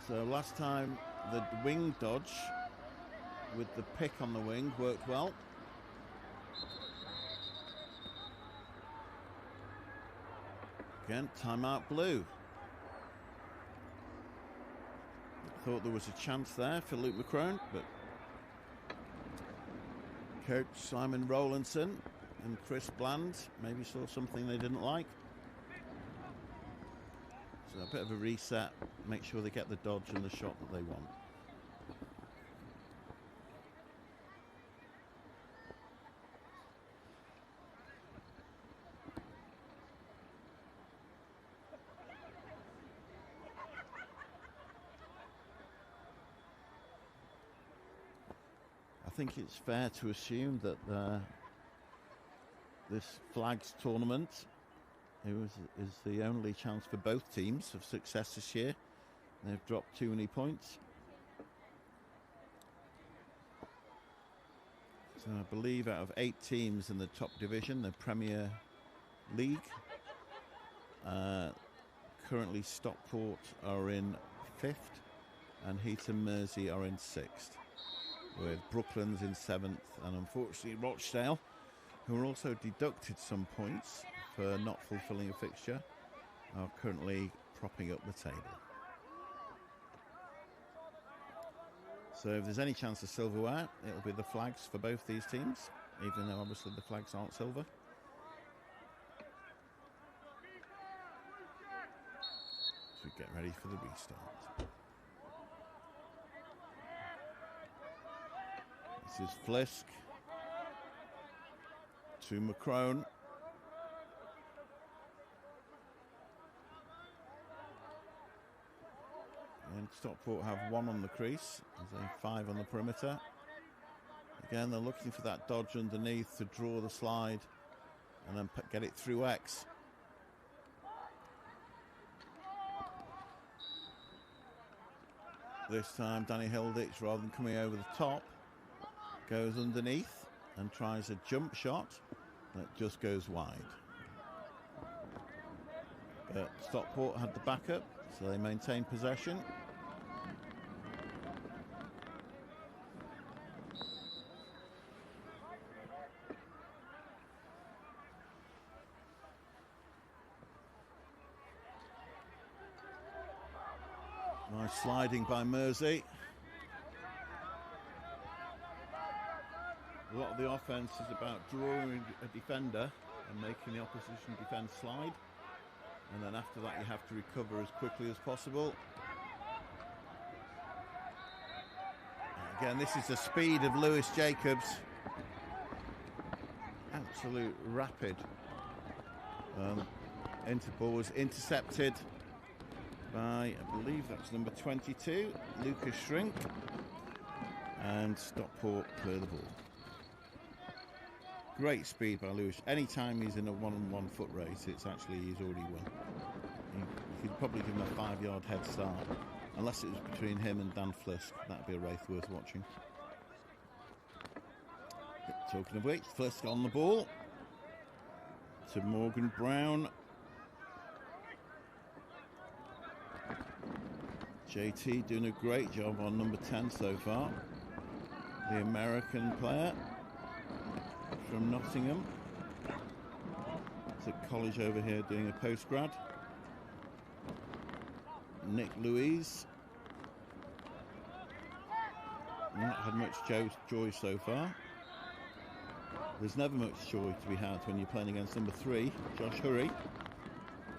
So last time the wing dodge with the pick on the wing worked well. Again, timeout blue. Thought there was a chance there for Luke McCrone, but Coach Simon Rowlandson and Chris Bland maybe saw something they didn't like. So a bit of a reset, make sure they get the dodge and the shot that they want. I think it's fair to assume that this flags tournament is the only chance for both teams of success this year. They've dropped too many points. So I believe out of 8 teams in the top division, the Premier League, currently Stockport are in 5th and Heaton Mersey are in 6th. With Brooklands in 7th, and unfortunately Rochdale, who are also deducted some points for not fulfilling a fixture, are currently propping up the table. So if there's any chance of silverware, it'll be the flags for both these teams, even though obviously the flags aren't silver. So get ready for the restart. This is Flisk to McCrone. And Stockport have 1 on the crease. There's a 5 on the perimeter. Again, they're looking for that dodge underneath to draw the slide and then get it through X. This time Danny Hilditch, rather than coming over the top, goes underneath and tries a jump shot that just goes wide. But Stockport had the backup, so they maintain possession. Nice sliding by Mersey. A lot of the offence is about drawing a defender and making the opposition defence slide. And then after that you have to recover as quickly as possible. And again, this is the speed of Lewis Jacobs. Absolute rapid. Interpol was intercepted by, I believe that's number 22, Lucas Shrink. And Stockport clear the ball. Great speed by Lewis. Anytime he's in a one-on-one foot race, it's actually, he's already won. You could probably give him a 5-yard head start, unless it was between him and Dan Flisk. That'd be a race worth watching. Talking of which, Flisk on the ball to Morgan Brown. JT doing a great job on number 10 so far. The American player from Nottingham. It's at college over here doing a postgrad. Nick Louise. Not had much joy so far. There's never much joy to be had when you're playing against number 3, Josh Hurry.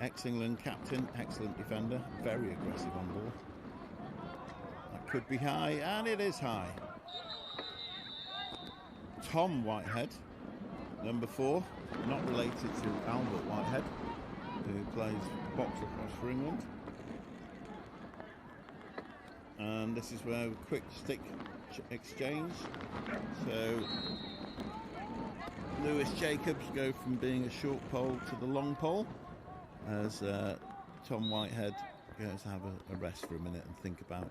Ex-England captain, excellent defender, very aggressive on ball. That could be high, and it is high. Tom Whitehead, number 4, not related to Albert Whitehead, who plays box across for England. And this is where a quick stick exchange. So Lewis Jacobs go from being a short pole to the long pole, as Tom Whitehead goes to have a rest for a minute and think about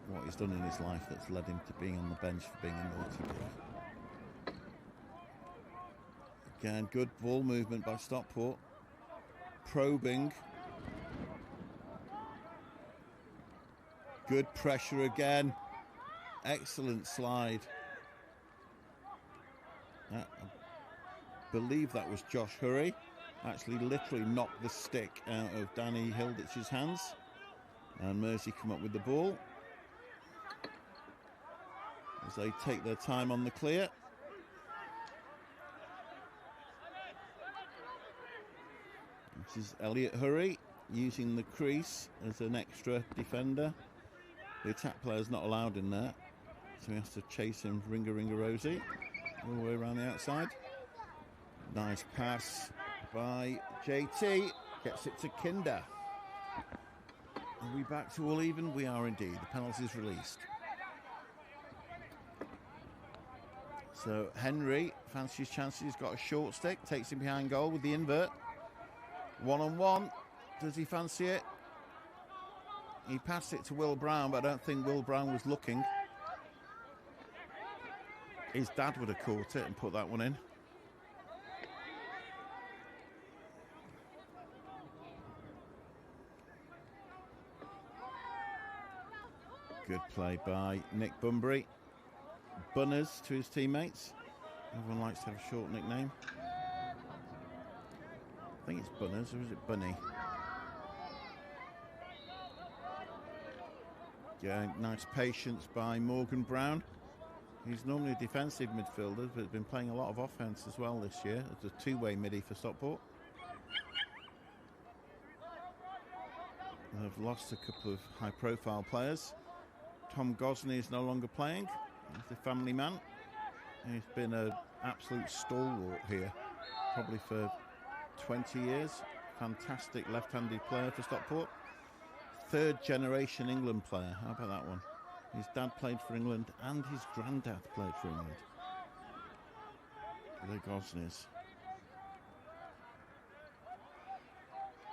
what he's done in his life that's led him to being on the bench for being a naughty boy. Again, good ball movement by Stockport. Probing. Good pressure again. Excellent slide. I believe that was Josh Hurry. Actually literally knocked the stick out of Danny Hildich's hands. And Mersey come up with the ball as they take their time on the clear. This is Elliot Hurry using the crease as an extra defender. The attack player's not allowed in there, so he has to chase him Ringa Rosie all the way around the outside. Nice pass by JT, gets it to Kinder. Are we back to all even? We are indeed. The penalty's released. So Henry fancies chances, he's got a short stick, takes him behind goal with the invert. 1-on-1, does he fancy it? He passed it to Will Brown, but I don't think Will Brown was looking. His dad would have caught it and put that one in. Good play by Nick Bunbury. Bunners to his teammates. Everyone likes to have a short nickname. I think it's Bunners, or is it Bunny? Yeah, nice patience by Morgan Brown. He's normally a defensive midfielder, but has been playing a lot of offence as well this year. It's a two-way midi for Stockport. They've lost a couple of high-profile players. Tom Gosney is no longer playing. He's the family man. He's been an absolute stalwart here, probably for 20 years. Fantastic left-handed player for Stockport. Third generation England player. How about that one? His dad played for England and his granddad played for England. The Gosneys.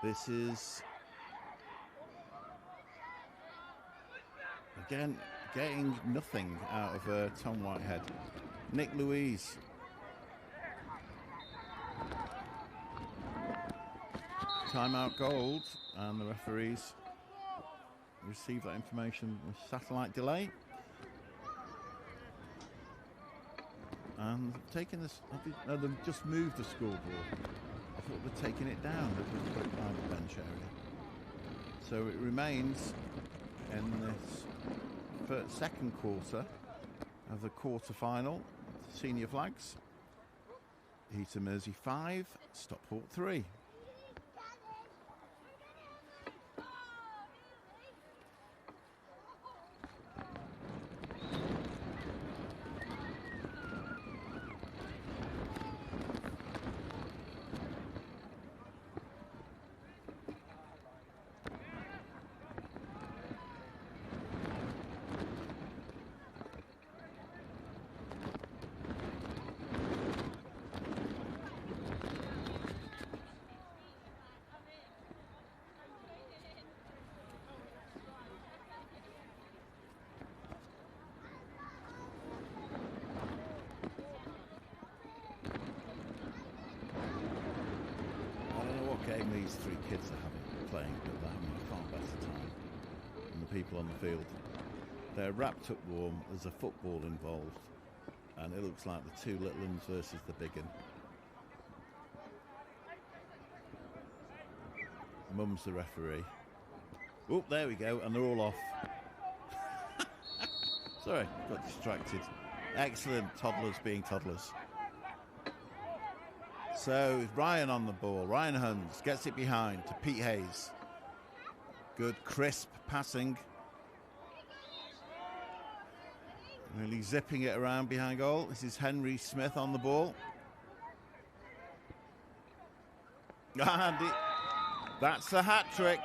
This is again getting nothing out of Tom Whitehead. Nick Louise. Timeout gold, and the referees receive that information with satellite delay. And taking this, no, they've just moved the scoreboard. I thought they'd taken it down. They've just put it by the bench area. So it remains in this second quarter of the quarter-final senior flags. Heaton Mersey 5, Stockport 3. Game these three kids are playing, but they're having a far better time than the people on the field. They're wrapped up warm, there's a football involved, and it looks like the two little ones versus the big one. Mum's the referee. Oh, there we go, and they're all off. Sorry, got distracted. Excellent, toddlers being toddlers. So Ryan on the ball. Ryan Huns gets it behind to Pete Hayes. Good crisp passing. Really zipping it around behind goal. This is Henry Smith on the ball. And that's a hat trick.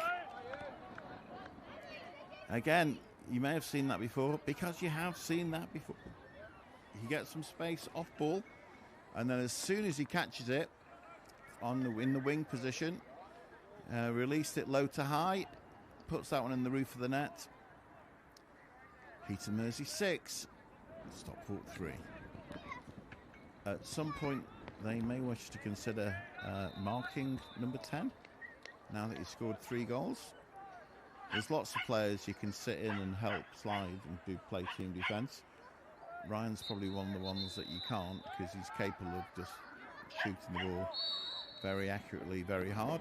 Again, you may have seen that before, because you have seen that before. He gets some space off ball. And then as soon as he catches it in the wing position, released it low to high, puts that one in the roof of the net. Heaton Mersey 6, Stockport 3. At some point, they may wish to consider marking number 10, now that he's scored 3 goals. There's lots of players you can sit in and help slide and play team defence. Ryan's probably one of the ones that you can't, because he's capable of just shooting the ball very accurately, very hard,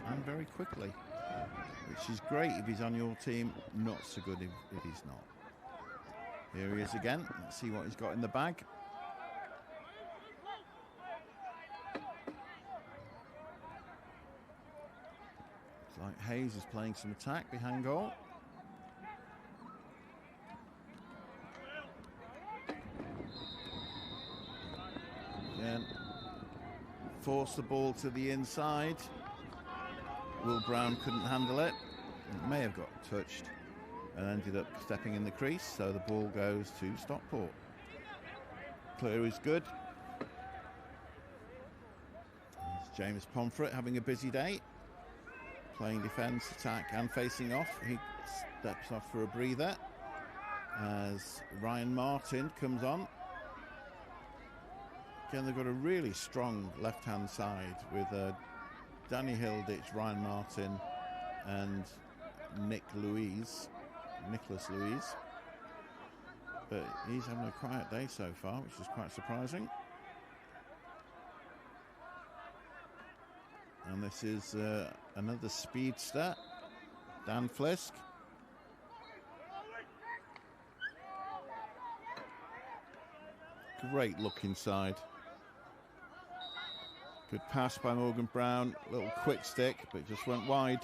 and very quickly, which is great if he's on your team, not so good if he's not. Here he is again. Let's see what he's got in the bag. It's like Hayes is playing some attack behind goal. Forced the ball to the inside. Will Brown couldn't handle it. It may have got touched and ended up stepping in the crease, so the ball goes to Stockport. Clear is good. It's James Pomfret having a busy day, playing defence, attack and facing off. He steps off for a breather as Ryan Martin comes on. Again, they've got a really strong left-hand side with Danny Hilditch, Ryan Martin and Nicholas Louise. But he's having a quiet day so far, which is quite surprising. And this is another speedster, Dan Flisk. Great look inside. Good pass by Morgan Brown. Little quick stick, but it just went wide.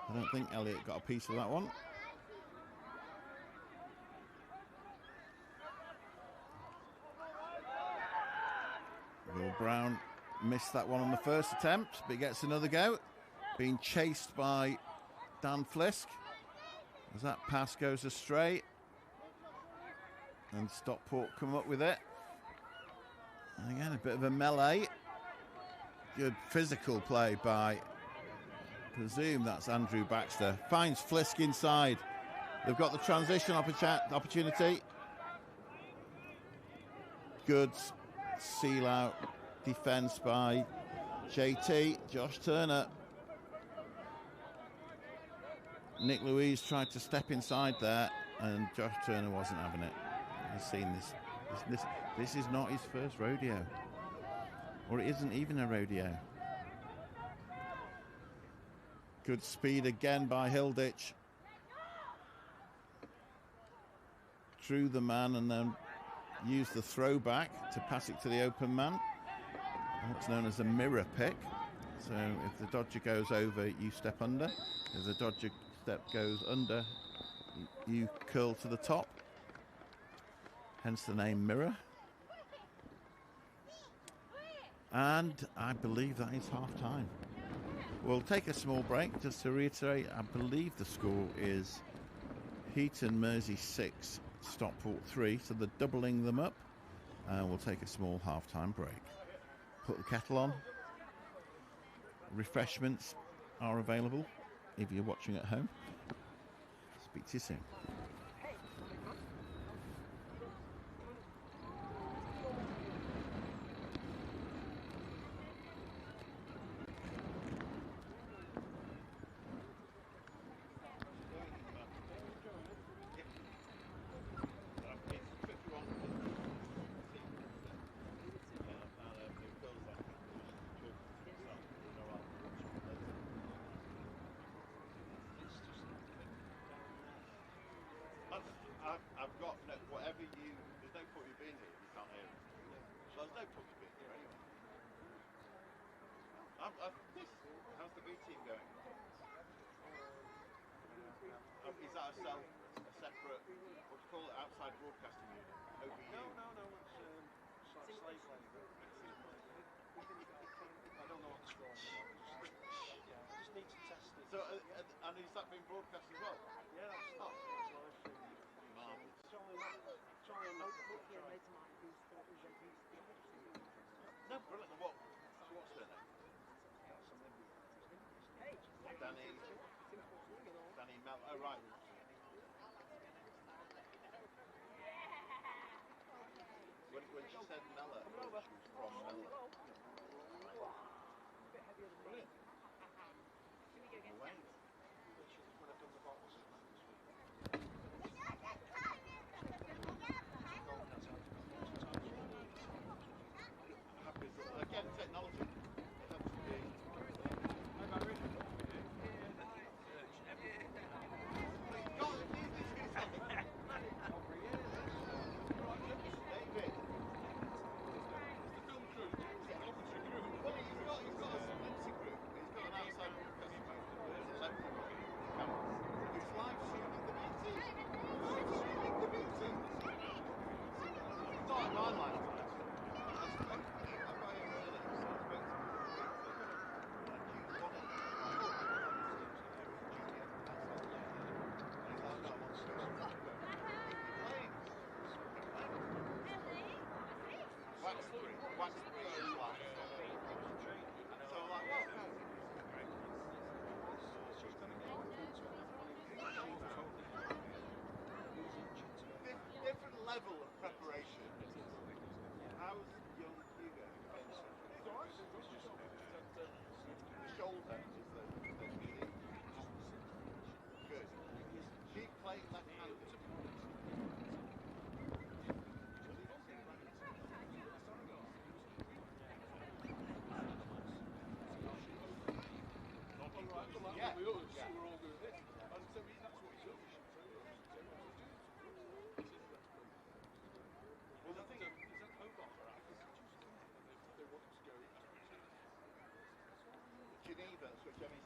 I don't think Elliott got a piece of that one. Will Brown missed that one on the first attempt, but he gets another go. Being chased by Dan Flisk as that pass goes astray. And Stockport come up with it. And again, a bit of a melee. Good physical play by, I presume that's Andrew Baxter. Finds Flisk inside. They've got the transition opportunity. Good seal out defence by JT, Josh Turner. Nick Louise tried to step inside there, and Josh Turner wasn't having it. He's seen this. This is not his first rodeo, or it isn't even a rodeo. Good speed again by Hilditch. through the man and then use the throwback to pass it to the open man. What's known as a mirror pick. So if the dodger goes over, you step under. If the dodger goes under, you curl to the top. Hence the name mirror. And I believe that is half time. We'll take a small break just to reiterate. I believe the score is Heaton Mersey 6, Stockport 3. So they're doubling them up. We'll take a small half-time break. Put the kettle on. Refreshments are available if you're watching at home. Speak to you soon. I've got no, whatever you. There's no point you being here if you can't hear it. So there's no point you being here anyway. How's the B team going? Is that a separate, what do you call it, outside broadcasting unit? OBU? No, it's like slave labour. I don't know what the score is. Just need to test it. So, and is that being broadcast as well? Yeah, that's live streaming. Marvellous. It's only on that. No, brilliant. What's her name? Danny Mel. Oh, right. When she said Mella, she was from Mella. Brilliant. Away. When I've done the bottles this week. Again, technology. It helps to be. Different level of preparation. How's young Hugo? The shoulder is the good. Keep playing left-handed. Yeah. We all doing this. And so that's what he's doing. Well, the thing is, Geneva, which I mean,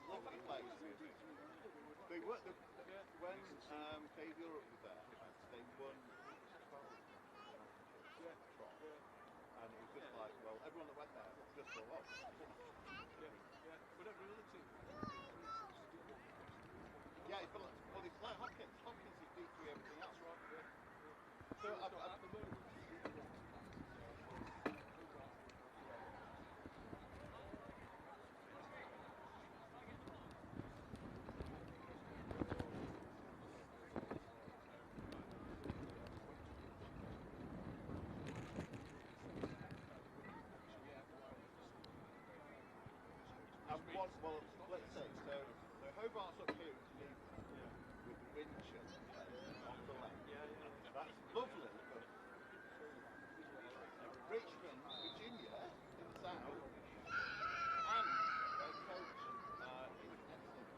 lovely place. They were when Dave Hallows was there. They won. And it was just like, well, everyone that went there just thought, oh, whatever other team. yeah, it's like Hopkins. Hopkins is deep through everything else. So at the moment. Well, let's say, so Hobart's up here with Winchell on the left. That's lovely. Richmond, Virginia, in the south, and their coach is excellent.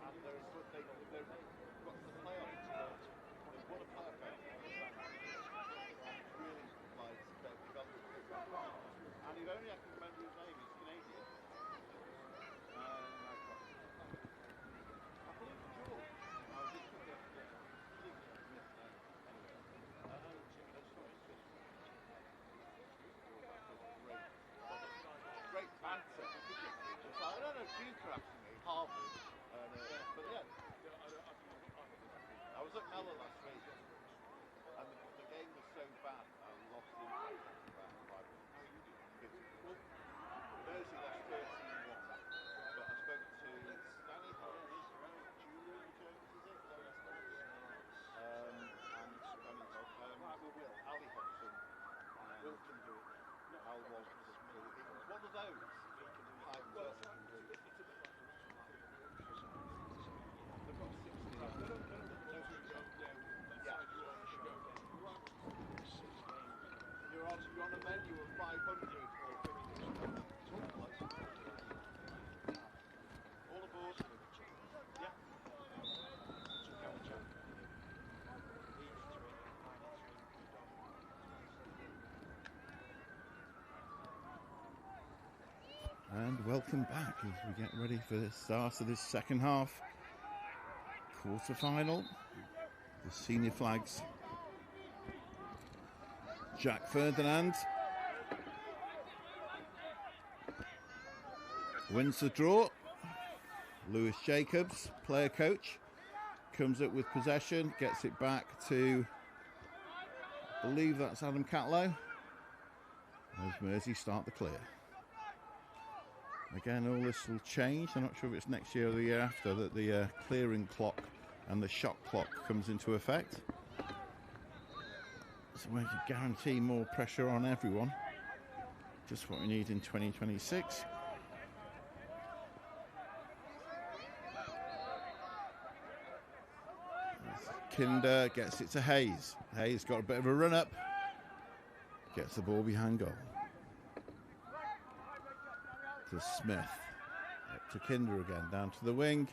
And they've got to the playoffs. They won was at Mellor last week, and the game was so bad, I lost the impact on about 5 minutes. How are you doing? Good. Well, Mersey lost 13-1, but I spoke to Danny Hallows, Julian Jones, is it? Is that his name? And Danny Ali Hobson, Will can do it. Al Walters can do it. What are those? Well, it's a bit like the they've got 60. You're on a menu of 500 or 50. All aboard. Yeah. And welcome back as we get ready for the start of this second half. Quarter-final. The senior flags. Jack Ferdinand wins the draw. Lewis Jacobs, player coach, comes up with possession, gets it back to, I believe that's Adam Catlow. As Mersey start the clear. Again, all this will change. I'm not sure if it's next year or the year after that the clearing clock and the shot clock comes into effect. So we can guarantee more pressure on everyone. Just what we need in 2026. Kinder gets it to Hayes. Hayes got a bit of a run up. Gets the ball behind goal. To Smith. Up to Kinder again. Down to the wing.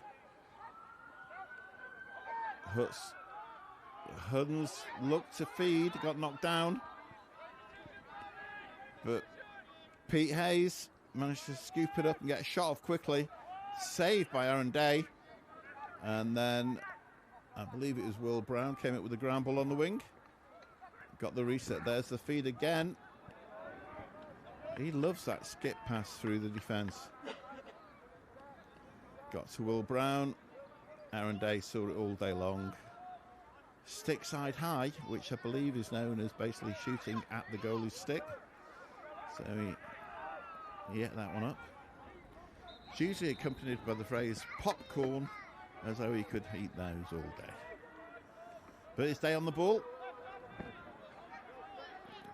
Huddens looked to feed. Got knocked down. But Pete Hayes managed to scoop it up and get a shot off quickly. Saved by Aaron Day. And then I believe it was Will Brown came up with a ground ball on the wing. Got the reset. There's the feed again. He loves that skip pass through the defence. Got to Will Brown. Aaron Day saw it all day long. Stick side high, which I believe is known as basically shooting at the goalie's stick. So he ate that one up. It's usually accompanied by the phrase popcorn, as though he could eat those all day. But it's Day on the ball.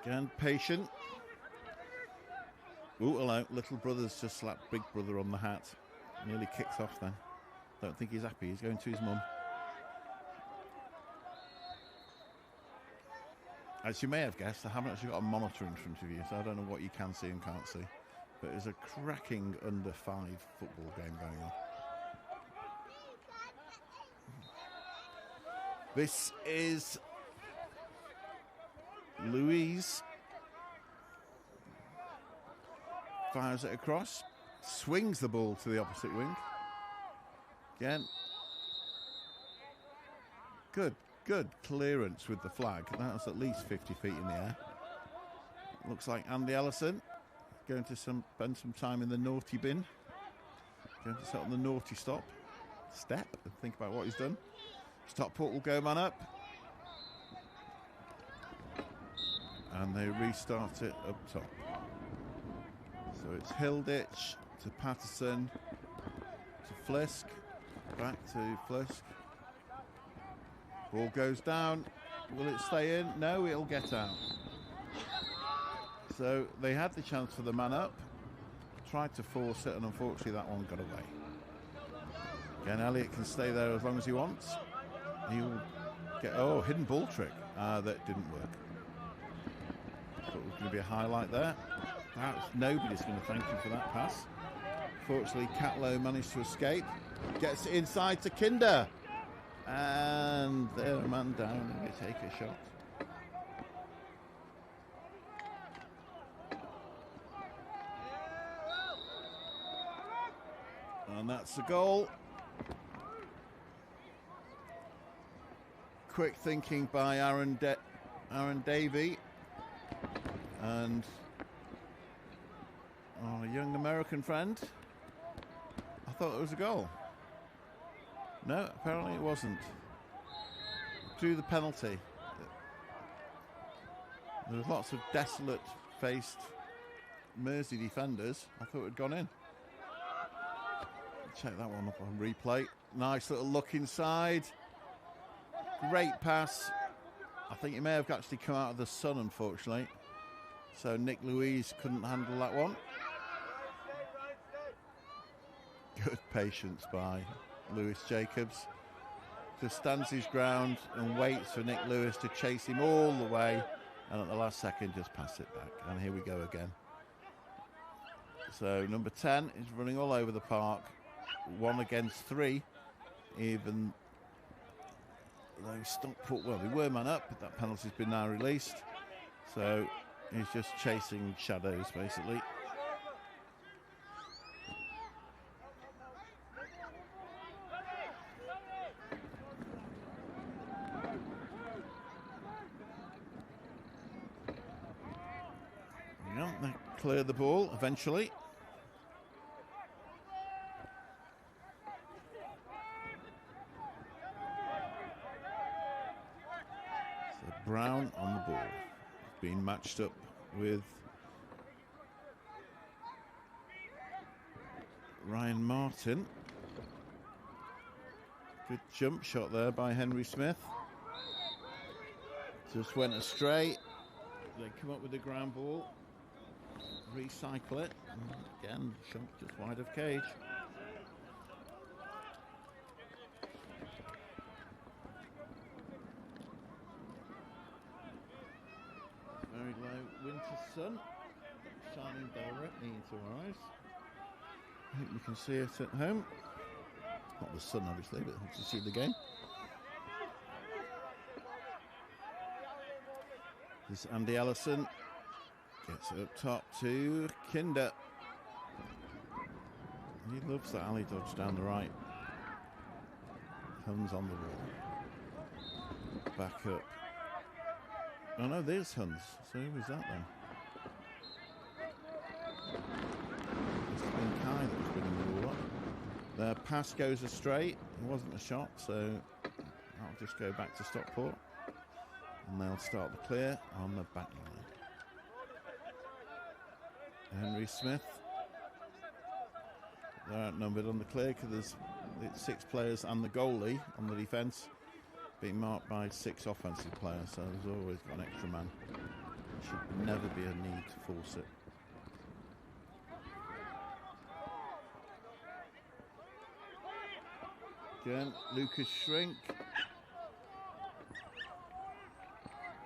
Again, patient. Ooh, hello. Little brother's just slapped big brother on the hat. Nearly kicks off then. Don't think he's happy. He's going to his mum. As you may have guessed, I haven't actually got a monitor in front of you, so I don't know what you can see and can't see. But there's a cracking under 5 football game going on. This is Louise. Fires it across. Swings the ball to the opposite wing. Again. Good clearance with the flag. That was at least 50 feet in the air. Looks like Andy Ellison going to spend some time in the naughty bin. Going to set on the naughty step and think about what he's done. Stockport will go man up. And they restart it up top. So it's Hilditch to Patterson to Flisk. Back to Flisk. Ball goes down. Will it stay in? No, it'll get out. So they had the chance for the man up. Tried to force it, and unfortunately that one got away. Again, Elliott can stay there as long as he wants. He'll get... Oh, hidden ball trick. That didn't work. Thought it was going to be a highlight there. Perhaps nobody's going to thank him for that pass. Fortunately, Catlow managed to escape. Gets it inside to Kinder. And they're a man down and they take a shot. And that's the goal. Quick thinking by Aaron Davey. And our young American friend. I thought it was a goal. No, apparently it wasn't. drew the penalty. There was lots of desolate-faced Mersey defenders. I thought it had gone in. Check that one up on replay. Nice little look inside. Great pass. I think it may have actually come out of the sun, unfortunately. So Nick Louise couldn't handle that one. Good patience by Lewis Jacobs. Just stands his ground and waits for Nick Lewis to chase him all the way, and at the last second just pass it back. And here we go again. So number 10 is running all over the park. 1 against 3, even though Stockport, well, they were man up, but that penalty's been now released. So he's just chasing shadows, basically. Yeah, they clear the ball eventually. Brown on the ball, being matched up with Ryan Martin. Good jump shot there by Henry Smith. Just went astray. They come up with the ground ball, recycle it, and again, shot just wide of cage. Very low winter sun shining directly into our eyes. I hope you can see it at home. Not the sun, obviously, but you can see the game. This Andy Ellison gets it up top to Kinder. He loves that alley dodge down the right. Huns on the wall. Back up. Oh no, there's Huns. So who was that then? It's been Kai that's been in the wall up. The pass goes astray. It wasn't a shot, so I'll just go back to Stockport. And they'll start the clear on the back line. Henry Smith. They're outnumbered on the clear because there's 6 players and the goalie on the defence, being marked by 6 offensive players, so there's always got an extra man. Should never be a need to force it. Again, Lucas Shrink.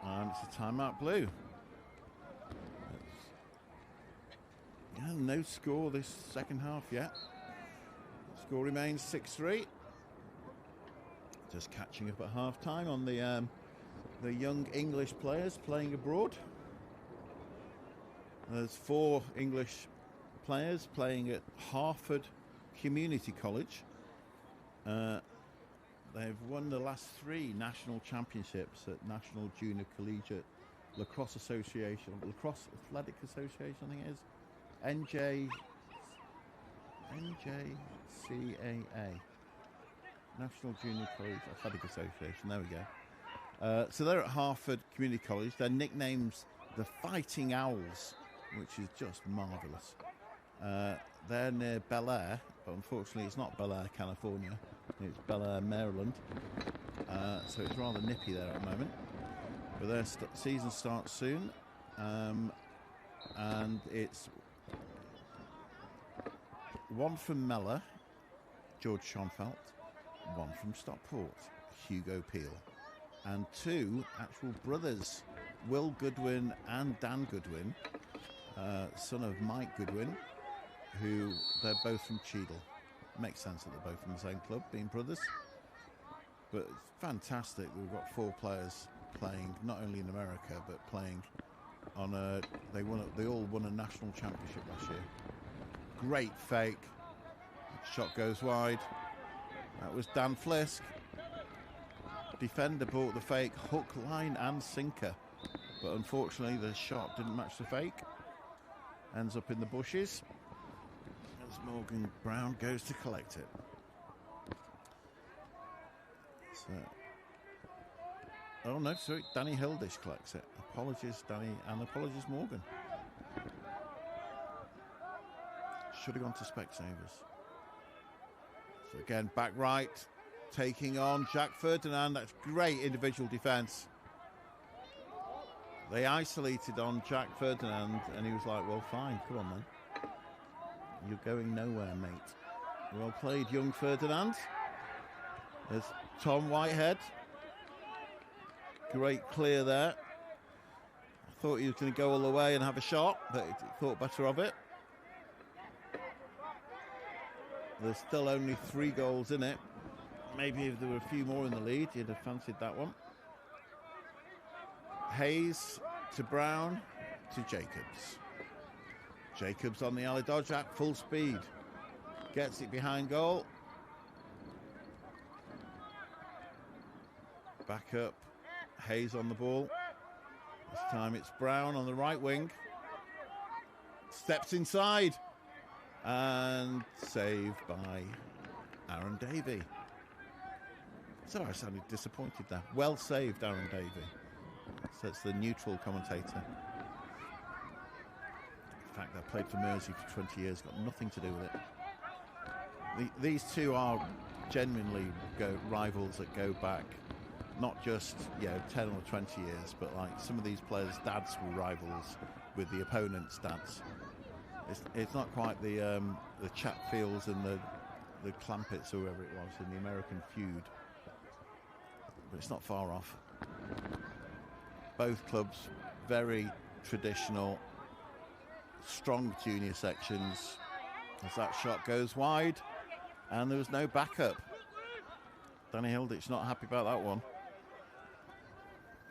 And it's a timeout blue. Yeah, no score this second half yet. Score remains 6-3. Just catching up at half time on the young English players playing abroad. There's 4 English players playing at Harford Community College. They've won the last 3 national championships at National Junior Collegiate Lacrosse Association, Lacrosse Athletic Association, I think it is. NJCAA. National Junior College Athletic Association, there we go. So they're at Harford Community College. Their nickname's the Fighting Owls, which is just marvellous. They're near Bel Air, but unfortunately it's not Bel Air, California. It's Bel Air, Maryland. So it's rather nippy there at the moment. But their season starts soon. And it's 1 from Mellor, George Schonfeld. 1 from Stockport, Hugo Peel. And 2 actual brothers, Will Goodwin and Dan Goodwin, son of Mike Goodwin, who they're both from Cheadle. Makes sense that they're both from the same club, being brothers. But it's fantastic. We've got 4 players playing not only in America but playing on a. They all won a national championship last year. Great fake. Shot goes wide. That was Dan Flisk. Defender bought the fake, hook, line and sinker. But unfortunately the shot didn't match the fake. Ends up in the bushes. As Morgan Brown goes to collect it. So Oh no, sorry, Danny Hildish collects it. Apologies, Danny, and apologies, Morgan. Should have gone to Specsavers. So again, back right, taking on Jack Ferdinand. That's great individual defence. They isolated on Jack Ferdinand, and he was like, well, fine, come on then. You're going nowhere, mate. Well played, young Ferdinand. There's Tom Whitehead. Great clear there. I thought he was going to go all the way and have a shot, but he thought better of it. There's still only 3 goals in it. Maybe if there were a few more in the lead, you'd have fancied that one. Hayes to Brown to Jacobs. Jacobs on the alley dodge at full speed. Gets it behind goal. Back up. Hayes on the ball. This time it's Brown on the right wing. Steps inside. And saved by Aaron Davey. So I sounded disappointed there. Well saved, Aaron Davey. So it's the neutral commentator. In fact, I played for Mersey for 20 years, got nothing to do with it. These two are genuinely rivals that go back not just 10 or 20 years, but like some of these players' dads were rivals with the opponent's dads. It's not quite the Chatfields and the Clampetts or whoever it was in the American feud, but it's not far off. Both clubs very traditional, strong junior sections. As that shot goes wide, and there was no backup. Danny Hilditch not happy about that one.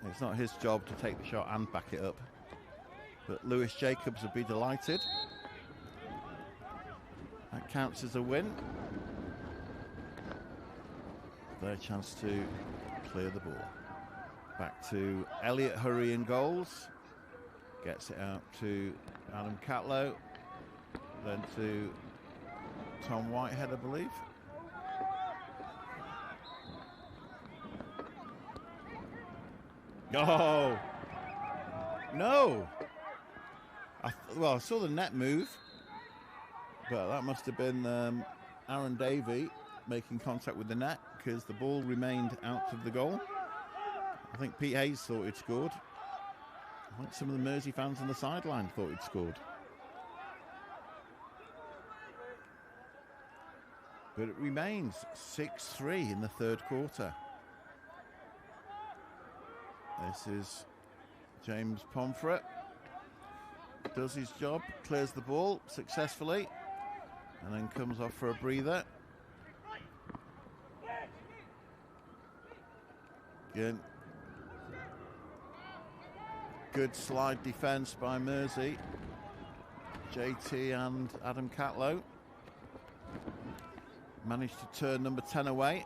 It's not his job to take the shot and back it up, but Lewis Jacobs would be delighted. That counts as a win. Their chance to clear the ball. Back to Elliot Hurry in goals. Gets it out to Adam Catlow. Then to Tom Whitehead, I believe. Oh! No! I saw the net move, but that must have been Aaron Davey making contact with the net because the ball remained out of the goal. I think Pete Hayes thought he'd scored. I think some of the Mersey fans on the sideline thought he'd scored. But it remains 6-3 in the third quarter. This is James Pomfret. Does his job, clears the ball successfully, and then comes off for a breather. Again, good slide defence by Mersey. JT and Adam Catlow managed to turn number 10 away.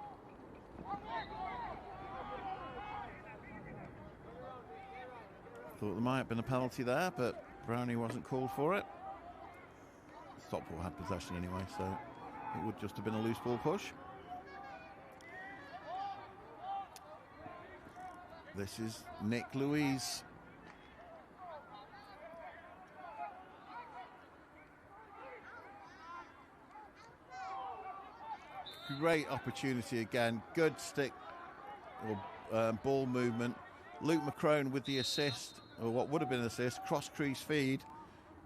Thought there might have been a penalty there, but Brownie wasn't called for it. Stockport had possession anyway, so it would just have been a loose ball push. This is Nick Louise. Great opportunity again. Good stick or ball movement. Luke McCrone with the assist, or what would have been an assist, cross crease feed.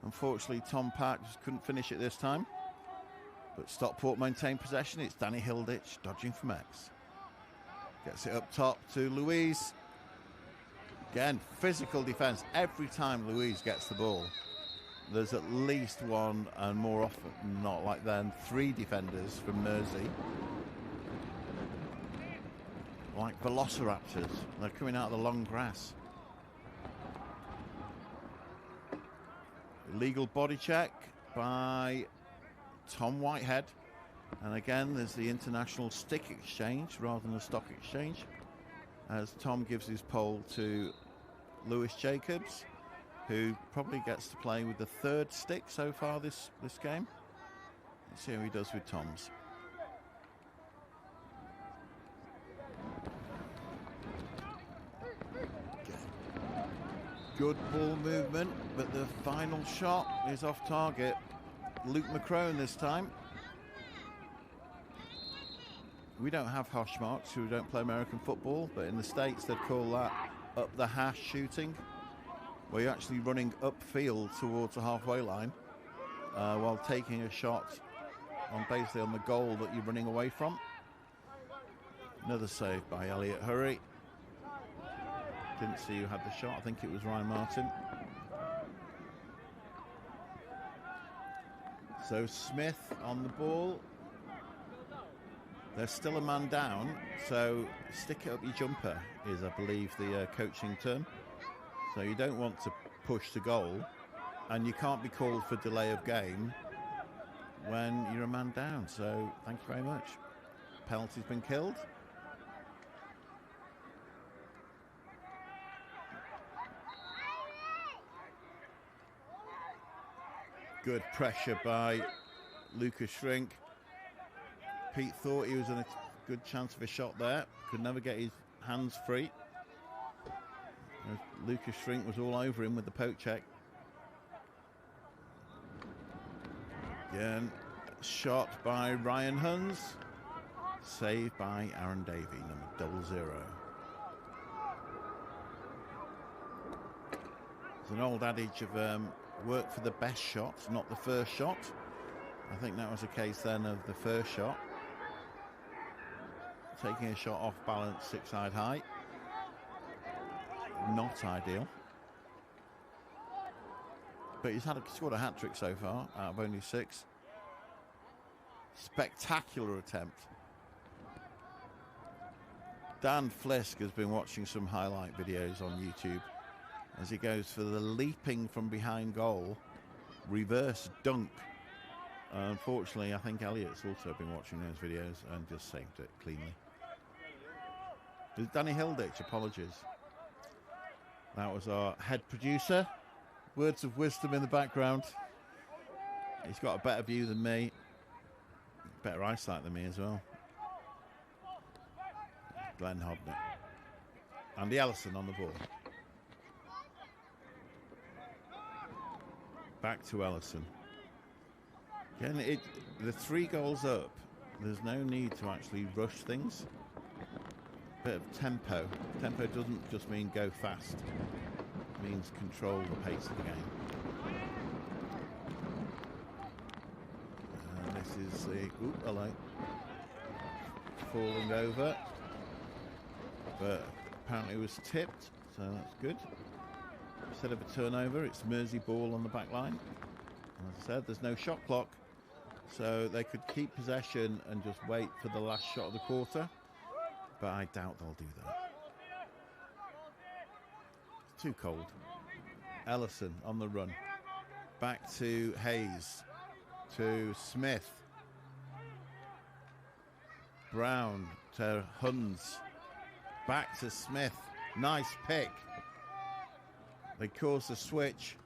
Unfortunately, Tom Park just couldn't finish it this time. But Stockport maintained possession. It's Danny Hilditch dodging from X. Gets it up top to Louise. Again, physical defence. Every time Louise gets the ball, there's at least one, and more often not like then, 3 defenders from Mersey. Like velociraptors. They're coming out of the long grass. Illegal body check by Tom Whitehead. And again, there's the international stick exchange rather than a stock exchange, as Tom gives his pole to Lewis Jacobs, who probably gets to play with the 3rd stick so far this game. Let's see how he does with Tom's. Good ball movement, but the final shot is off target. Luke McCrone this time. We don't have hash marks, who don't play American football, but in the States they'd call that up the hash shooting, where you're actually running upfield towards the halfway line while taking a shot on basically on the goal that you're running away from. Another save by Elliot Hurry. Didn't see who had the shot. I think it was Ryan Martin. So Smith on the ball. There's still a man down, so stick it up your jumper is, I believe, the coaching term. So you don't want to push the goal, and you can't be called for delay of game when you're a man down. So thank you very much. Penalty's been killed. Good pressure by Lucas Shrink. Pete thought he was in a good chance of a shot there. Could never get his hands free. Lucas Shrink was all over him with the poke check. Again, shot by Ryan Huns. Saved by Aaron Davey, number 00. There's an old adage of work for the best shot, not the first shot. I think that was the case then of the first shot. Taking a shot off balance, six-side high. Not ideal. But he's scored a hat-trick so far out of only 6. Spectacular attempt. Dan Flisk has been watching some highlight videos on YouTube as he goes for the leaping from behind goal, reverse dunk. Unfortunately, I think Elliot's also been watching those videos and just saved it cleanly. There's Danny Hilditch, apologies. That was our head producer. Words of wisdom in the background. He's got a better view than me. Better eyesight than me as well. Glenn Hobner. Andy Ellison on the ball. Back to Ellison. Again, the 3 goals up, there's no need to actually rush things. Bit of tempo. Tempo doesn't just mean go fast. It means control the pace of the game. And this is the hello. Falling over. But apparently it was tipped, so that's good. Instead of a turnover, it's Mersey ball on the back line. As I said, there's no shot clock, so they could keep possession and just wait for the last shot of the quarter. But I doubt they'll do that. It's too cold. Ellison on the run. Back to Hayes. To Smith. Brown to Huns. Back to Smith. Nice pick. They caused the switch.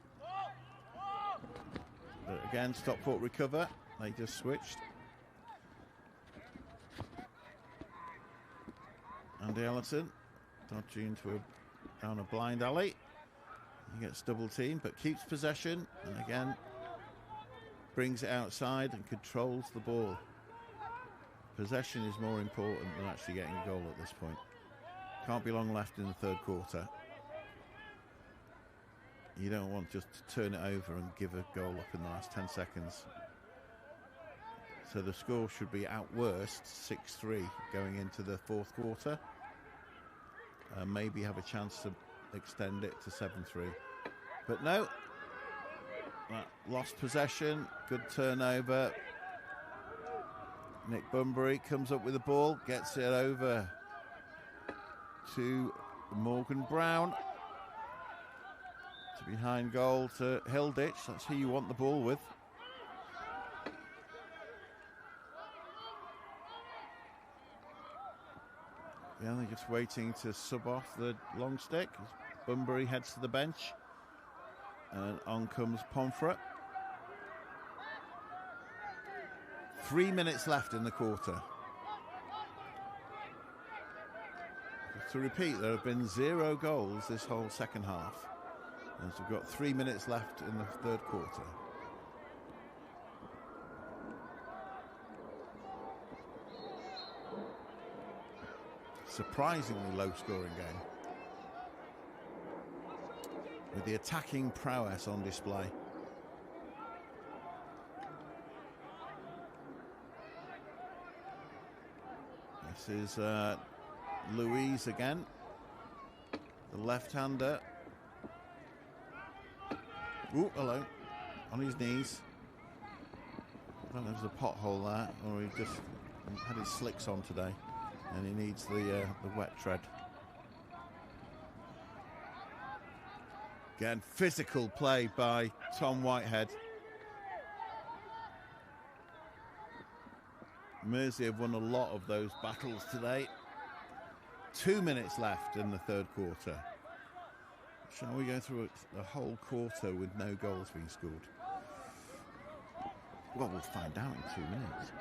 But again, Stockport recover. They just switched. Andy Ellison dodging down a blind alley. He gets double teamed, but keeps possession, and again brings it outside and controls the ball. Possession is more important than actually getting a goal at this point. Can't be long left in the third quarter. You don't want just to turn it over and give a goal up in the last 10 seconds. So the score should be at worst 6-3 going into the fourth quarter. Maybe have a chance to extend it to 7-3. But no. Lost possession. Good turnover. Nick Bunbury comes up with the ball. Gets it over to Morgan Brown. To behind goal to Hilditch. That's who you want the ball with. Yeah, they're just waiting to sub off the long stick. Bunbury heads to the bench. And on comes Pomfret. 3 minutes left in the quarter. To repeat, there have been 0 goals this whole second half. As we've got 3 minutes left in the third quarter. Surprisingly low scoring game, with the attacking prowess on display. This is Louise again, the left-hander. Ooh, hello, on his knees. I don't know if there's a pothole there, or he just had his slicks on today, and he needs the wet tread. Again, physical play by Tom Whitehead. Mersey have won a lot of those battles today. 2 minutes left in the third quarter. Shall we go through a whole quarter with no goals being scored? Well, we'll find out in 2 minutes.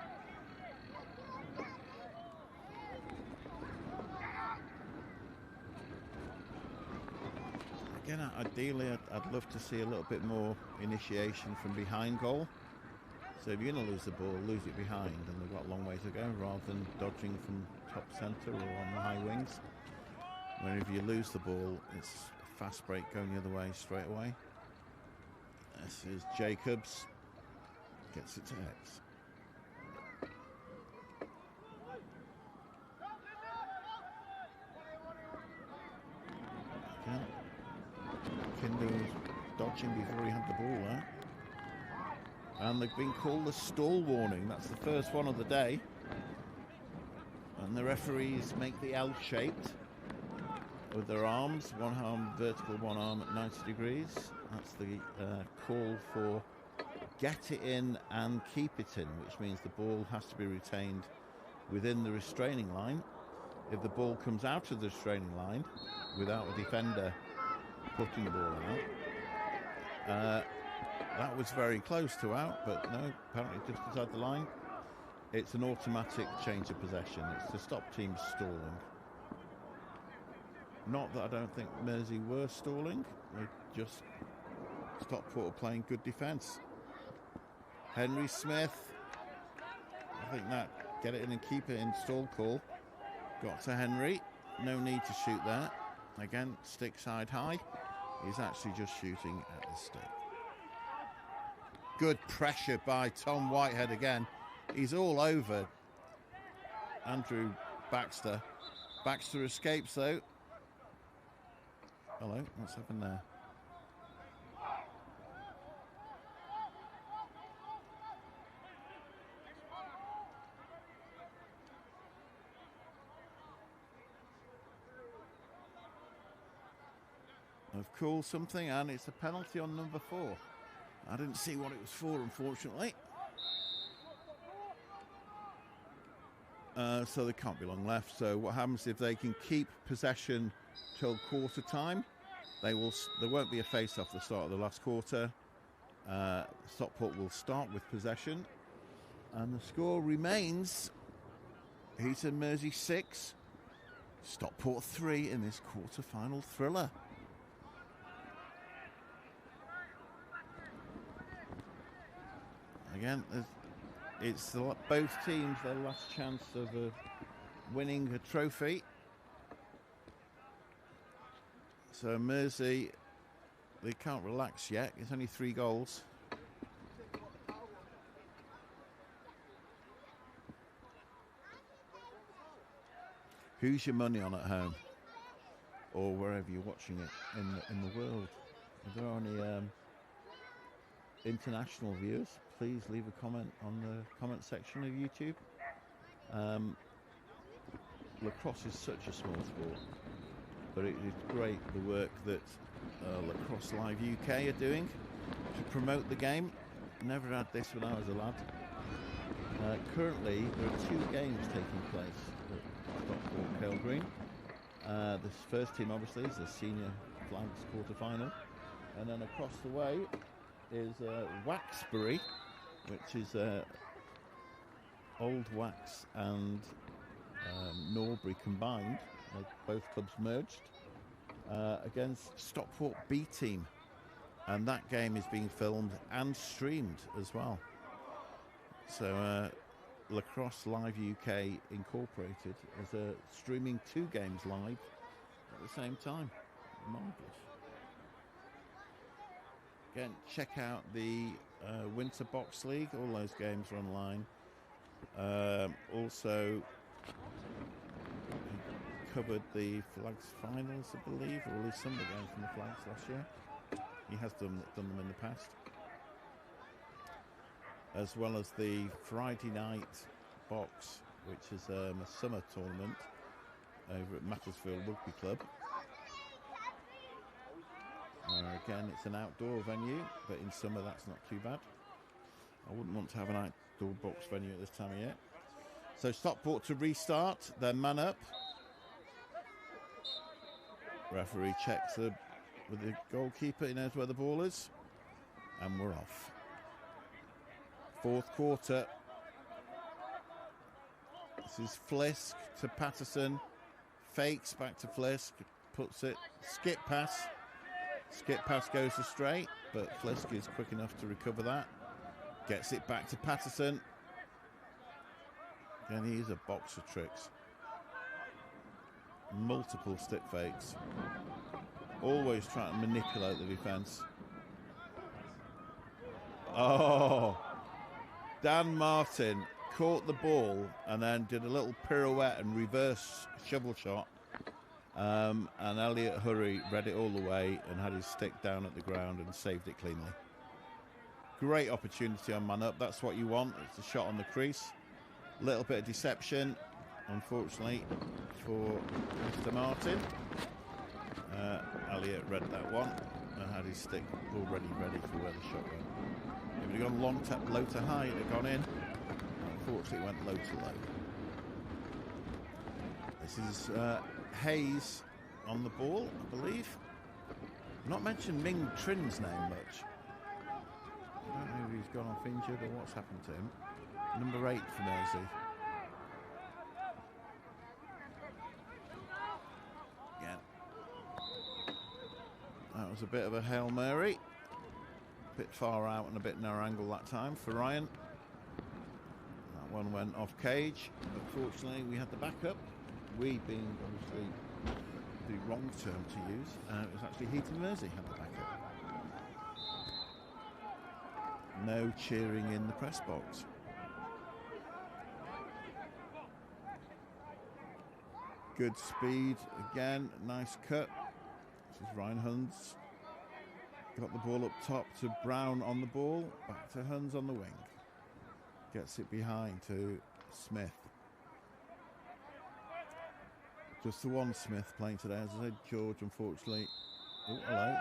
Again, ideally, I'd love to see a little bit more initiation from behind goal. So if you're going to lose the ball, lose it behind, and they've got a long way to go, rather than dodging from top centre or on the high wings. Where if you lose the ball, it's a fast break going the other way straight away. This is Jacobs. Gets it to X. Again. Kinder was dodging before he had the ball there. And they've been called the stall warning. That's the first one of the day. And the referees make the L shaped with their arms. One arm vertical, one arm at 90 degrees. That's the call for get it in and keep it in, which means the ball has to be retained within the restraining line. If the ball comes out of the restraining line without a defender putting the ball out, that was very close to out, but no, apparently just inside the line. It's an automatic change of possession. It's to stop teams stalling. Not that I don't think Mersey were stalling. They just Stockport playing good defence. Henry Smith. I think that get it in and keep it in stall call. Got to Henry. No need to shoot there. Again, stick side high. He's actually just shooting at the stick. Good pressure by Tom Whitehead again. He's all over Andrew Baxter. Baxter escapes though. Hello, what's happened there? I've called something and it's a penalty on number 4. I didn't see what it was for, unfortunately. So there can't be long left. So what happens if they can keep possession till quarter time? There won't be a face-off at the start of the last quarter. Stockport will start with possession. And the score remains Heaton Mersey 6, Stockport 3 in this quarter-final thriller. Again, it's both teams their last chance of winning a trophy. So Mersey, they can't relax yet. It's only 3 goals. Who's your money on at home, or wherever you're watching it in the world? Are there any international viewers? Please leave a comment on the comment section of YouTube. Lacrosse is such a small sport, but it is great the work that Lacrosse Live UK are doing to promote the game. Never had this when I was a lad. Currently, there are 2 games taking place at Stockport Kale Green. This first team, obviously, is the senior flags quarter-final, and then across the way is Waxbury, which is Old Wax and Norbury combined, both clubs merged, against Stockport B team. And that game is being filmed and streamed as well. So Lacrosse Live UK Incorporated is streaming 2 games live at the same time. Marvellous. Again, check out the Winter Box League. All those games are online. Also covered the Flags finals, I believe, or at least some of the games from the Flags last year. He has done them in the past. As well as the Friday night box, which is a summer tournament over at Macclesfield Rugby Club. Again, it's an outdoor venue, but in summer that's not too bad. I wouldn't want to have an outdoor box venue at this time of year. So Stockport to restart, their man up. Referee checks with the goalkeeper, he knows where the ball is. And we're off. 4th quarter. This is Flisk to Patterson. Fakes back to Flisk. Puts it. Skip pass. Skip pass goes astray, but Flisk is quick enough to recover that. Gets it back to Patterson. And he's a box of tricks. Multiple stick fakes. Always trying to manipulate the defence. Oh! Dan Martin caught the ball and then did a little pirouette and reverse shovel shot. And Elliot Hurry read it all the way and had his stick down at the ground and saved it cleanly. Great opportunity on man up. That's what you want. It's a shot on the crease. Little bit of deception, unfortunately, for Mr. Martin. Elliot read that one and had his stick already ready for where the shot went. If it had gone long tap, low to high, it had gone in. Unfortunately, it went low to low. This is Hayes on the ball, I believe. Not mentioned Ming Trin's name much. I don't know if he's gone off injured or what's happened to him. Number 8 for Mersey. Again. That was a bit of a Hail Mary. A bit far out and a bit narrow angle that time for Ryan. That one went off cage. Unfortunately, we had the backup. We being obviously the wrong term to use. It was actually Heaton Mersey had the backup. No cheering in the press box. Good speed again, nice cut. This is Ryan Huns. Got the ball up top to Brown on the ball, back to Huns on the wing. Gets it behind to Smith. Just the one Smith playing today, as I said. George, unfortunately. Oh, hello.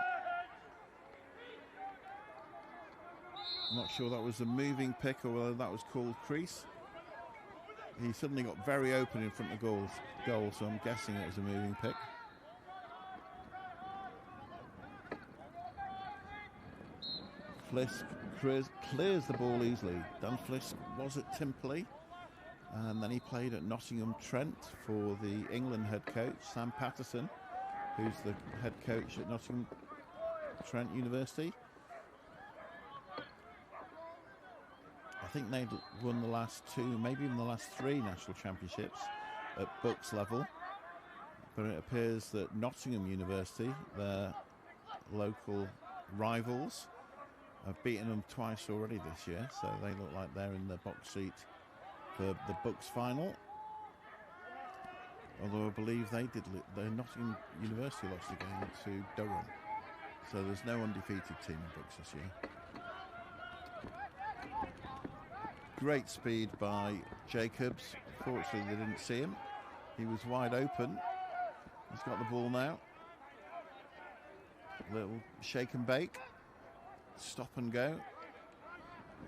I'm not sure that was a moving pick or whether that was called crease. He suddenly got very open in front of goal, so I'm guessing it was a moving pick. Flisk clears the ball easily. Dan Flisk was at Timperley, and then he played at Nottingham Trent for the England head coach, Sam Patterson, who's the head coach at Nottingham Trent University. I think they'd won the last 2, maybe even the last 3 national championships at Bucks level. But it appears that Nottingham University, their local rivals, have beaten them twice already this year. So they look like they're in the box seat for the Bucks final. Although I believe they did, the Nottingham University lost the game to Durham. So there's no undefeated team in Bucks this year. Great speed by Jacobs. Fortunately, they didn't see him. He was wide open. He's got the ball now. Little shake and bake. Stop and go.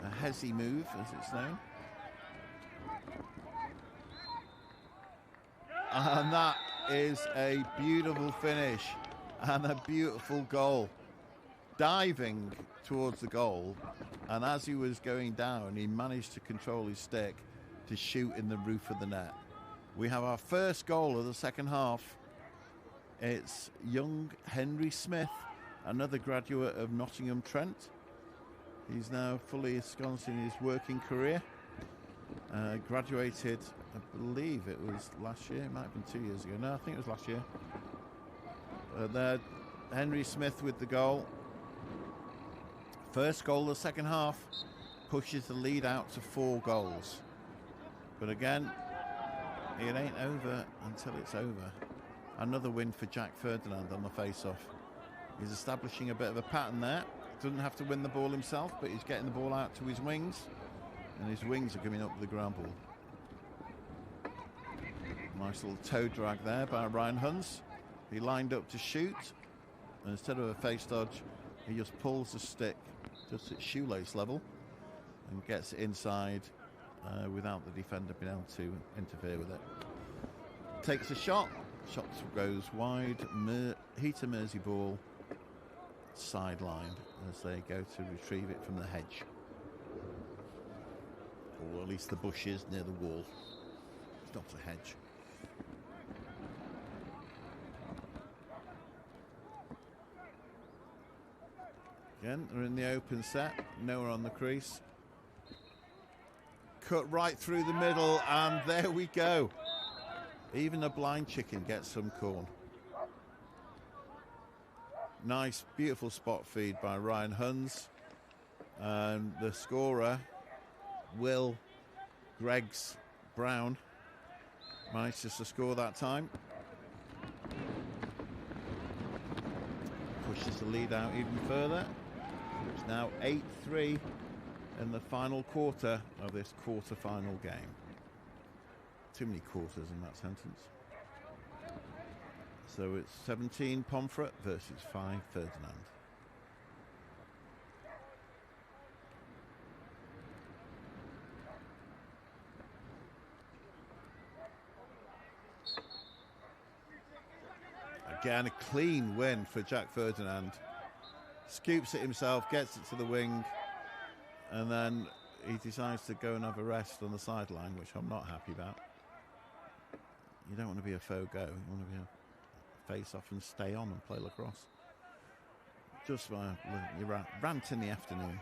A Hezzy move, as it's known. And that is a beautiful finish and a beautiful goal. Diving towards the goal, and as he was going down, he managed to control his stick to shoot in the roof of the net. We have our first goal of the second half. It's young Henry Smith, another graduate of Nottingham Trent. He's now fully ensconced in his working career. Graduated, I believe it was last year. It might have been 2 years ago. No, I think it was last year. There, Henry Smith with the goal. First goal of the second half pushes the lead out to 4 goals. But again, it ain't over until it's over. Another win for Jack Ferdinand on the face-off. He's establishing a bit of a pattern there. Doesn't have to win the ball himself, but he's getting the ball out to his wings. And his wings are coming up with the ground ball. Nice little toe drag there by Ryan Huns. He lined up to shoot. And instead of a face dodge, he just pulls the stick just at shoelace level and gets it inside without the defender being able to interfere with it. Takes a shot. Shot goes wide. Heaton Mersey ball sidelined as they go to retrieve it from the hedge. Or at least the bushes near the wall. It's not a hedge. Again, they're in the open set. Nowhere on the crease. Cut right through the middle, and there we go. Even a blind chicken gets some corn. Nice, beautiful spot feed by Ryan Huns. And the scorer, Will Greggs Brown, manages to score that time. Pushes the lead out even further. It's now 8-3 in the final quarter of this quarter-final game. Too many quarters in that sentence. So it's 17 Pomfret versus 5 Ferdinand. Again, a clean win for Jack Ferdinand. Scoops it himself, gets it to the wing, and then he decides to go and have a rest on the sideline, which I'm not happy about. You don't want to be a faux go. You want to be a face off and stay on and play lacrosse. Just your rant in the afternoon.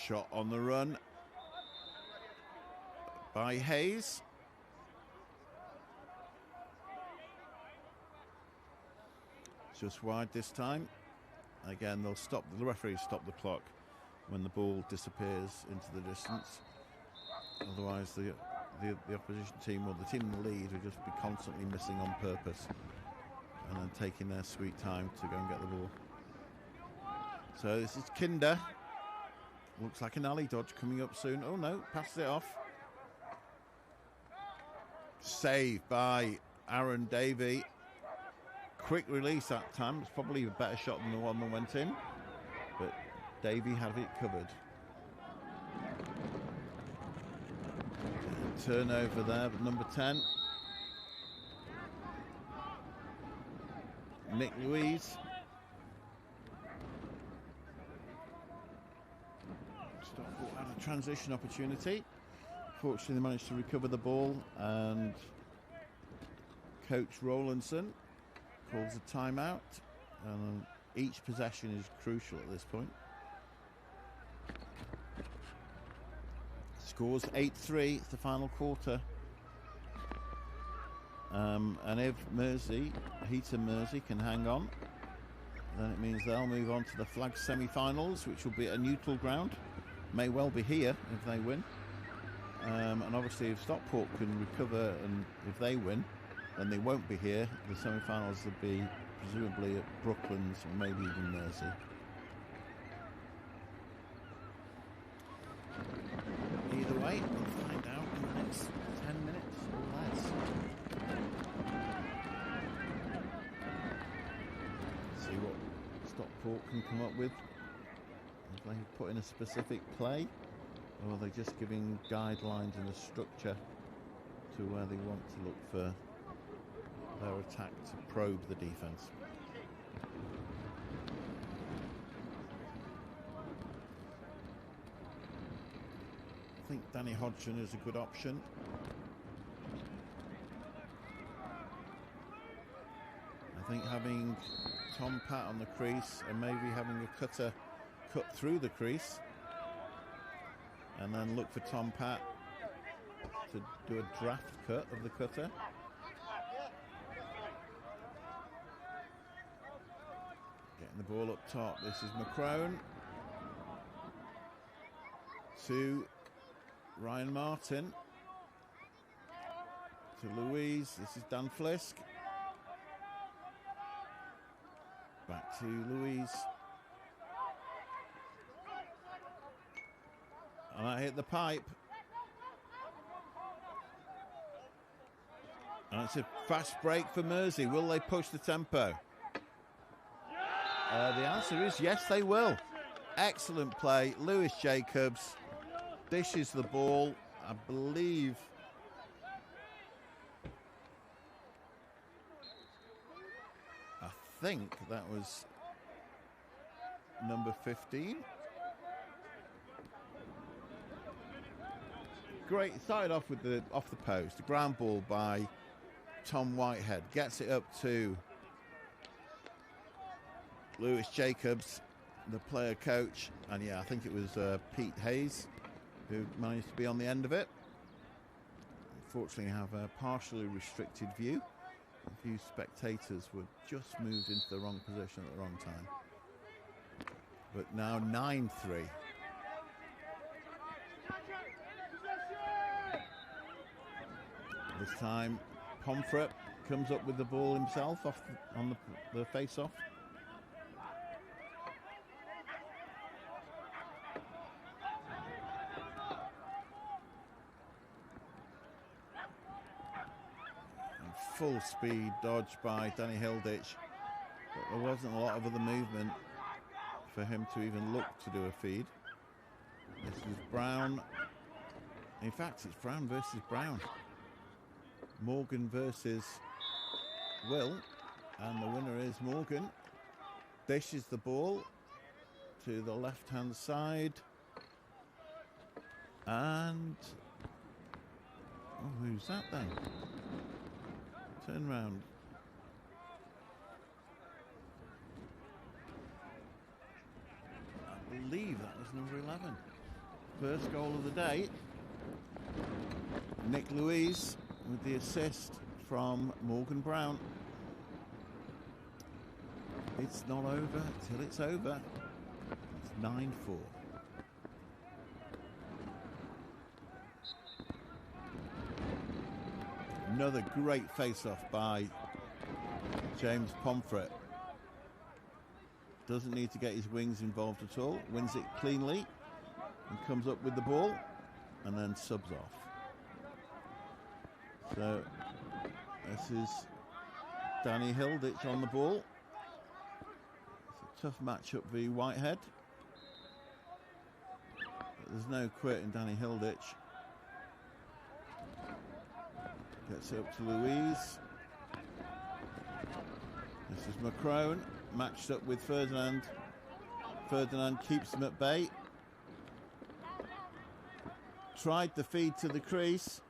Shot on the run by Hayes. Just wide this time. Again, they'll stop. The referees stop the clock when the ball disappears into the distance. Otherwise, the opposition team or the team in the lead will just be constantly missing on purpose and then taking their sweet time to go and get the ball. So this is Kinder. Looks like an alley dodge coming up soon. Oh no, passes it off. Saved by Aaron Davey. Quick release that time. It's probably a better shot than the one that went in, but Davey had it covered. Turnover there, but number 10. Nick Louise. Stockport had a transition opportunity. Fortunately, they managed to recover the ball, and Coach Rowlandson calls a timeout. And each possession is crucial at this point. Scores 8-3, it's the final quarter. And if Heaton Mersey can hang on, then it means they'll move on to the flag semi-finals, which will be at a neutral ground. May well be here if they win. And obviously if Stockport can recover and if they win, then they won't be here. The semi-finals will be presumably at Brooklands or maybe even Mersey. Either way, we'll find out in the next 10 minutes or less. See what Stockport can come up with. If they put in a specific play, or are they just giving guidelines and a structure to where they want to look for their attack to probe the defence. I think Danny Hodgson is a good option. I think having Tom Pat on the crease and maybe having a cutter cut through the crease, and then look for Tom Pat to do a draft cut of the cutter. Getting the ball up top. This is McCrone to Ryan Martin to Louise. This is Dan Flisk. Back to Louise. And I hit the pipe. And it's a fast break for Mersey. Will they push the tempo? The answer is yes, they will. Excellent play. Lewis Jacobs dishes the ball. I believe I think that was number 15. Great. Started off with the off the post. The ground ball by Tom Whitehead. Gets it up to Lewis Jacobs, the player coach. And yeah, I think it was Pete Hayes who managed to be on the end of it. Unfortunately, I have a partially restricted view. A few spectators were just moved into the wrong position at the wrong time. But now 9-3. This time, Pomfret comes up with the ball himself off on the face-off. Full speed dodge by Danny Hilditch, but there wasn't a lot of other movement for him to even look to do a feed. This is Brown. In fact, it's Brown versus Brown. Morgan versus Will, and the winner is Morgan. Dishes the ball to the left-hand side, and oh, who's that then? Turn round. I believe that was number 11. First goal of the day. Nick Louise with the assist from Morgan Brown. It's not over till it's over. It's 9-4. Another great face-off by James Pomfret. Doesn't need to get his wings involved at all. Wins it cleanly and comes up with the ball and then subs off. So this is Danny Hilditch on the ball. It's a tough matchup v Whitehead. But there's no quit in Danny Hilditch. Gets it up to Louise. This is McCrone, matched up with Ferdinand. Ferdinand keeps him at bay. Tried the feed to the crease.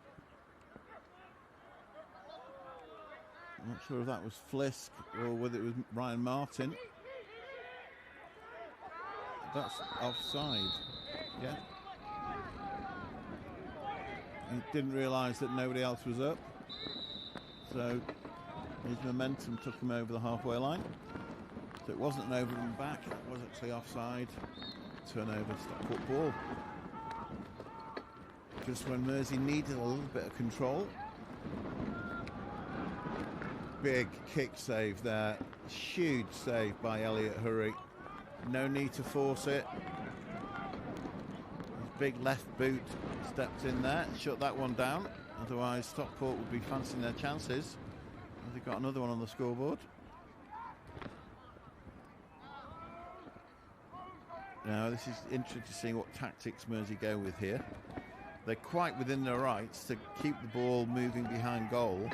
I'm not sure if that was Flisk or whether it was Ryan Martin. That's offside. Yeah. He didn't realise that nobody else was up, so his momentum took him over the halfway line. So it wasn't an over and back, it was actually offside. Turnover, Stockport ball. Just when Mersey needed a little bit of control. Big kick save there, huge save by Elliot Hurry. No need to force it. Big left boot stepped in there, shut that one down. Otherwise, Stockport would be fancying their chances. They've got another one on the scoreboard. Now, this is interesting to see what tactics Mersey go with here. They're quite within their rights to keep the ball moving behind goal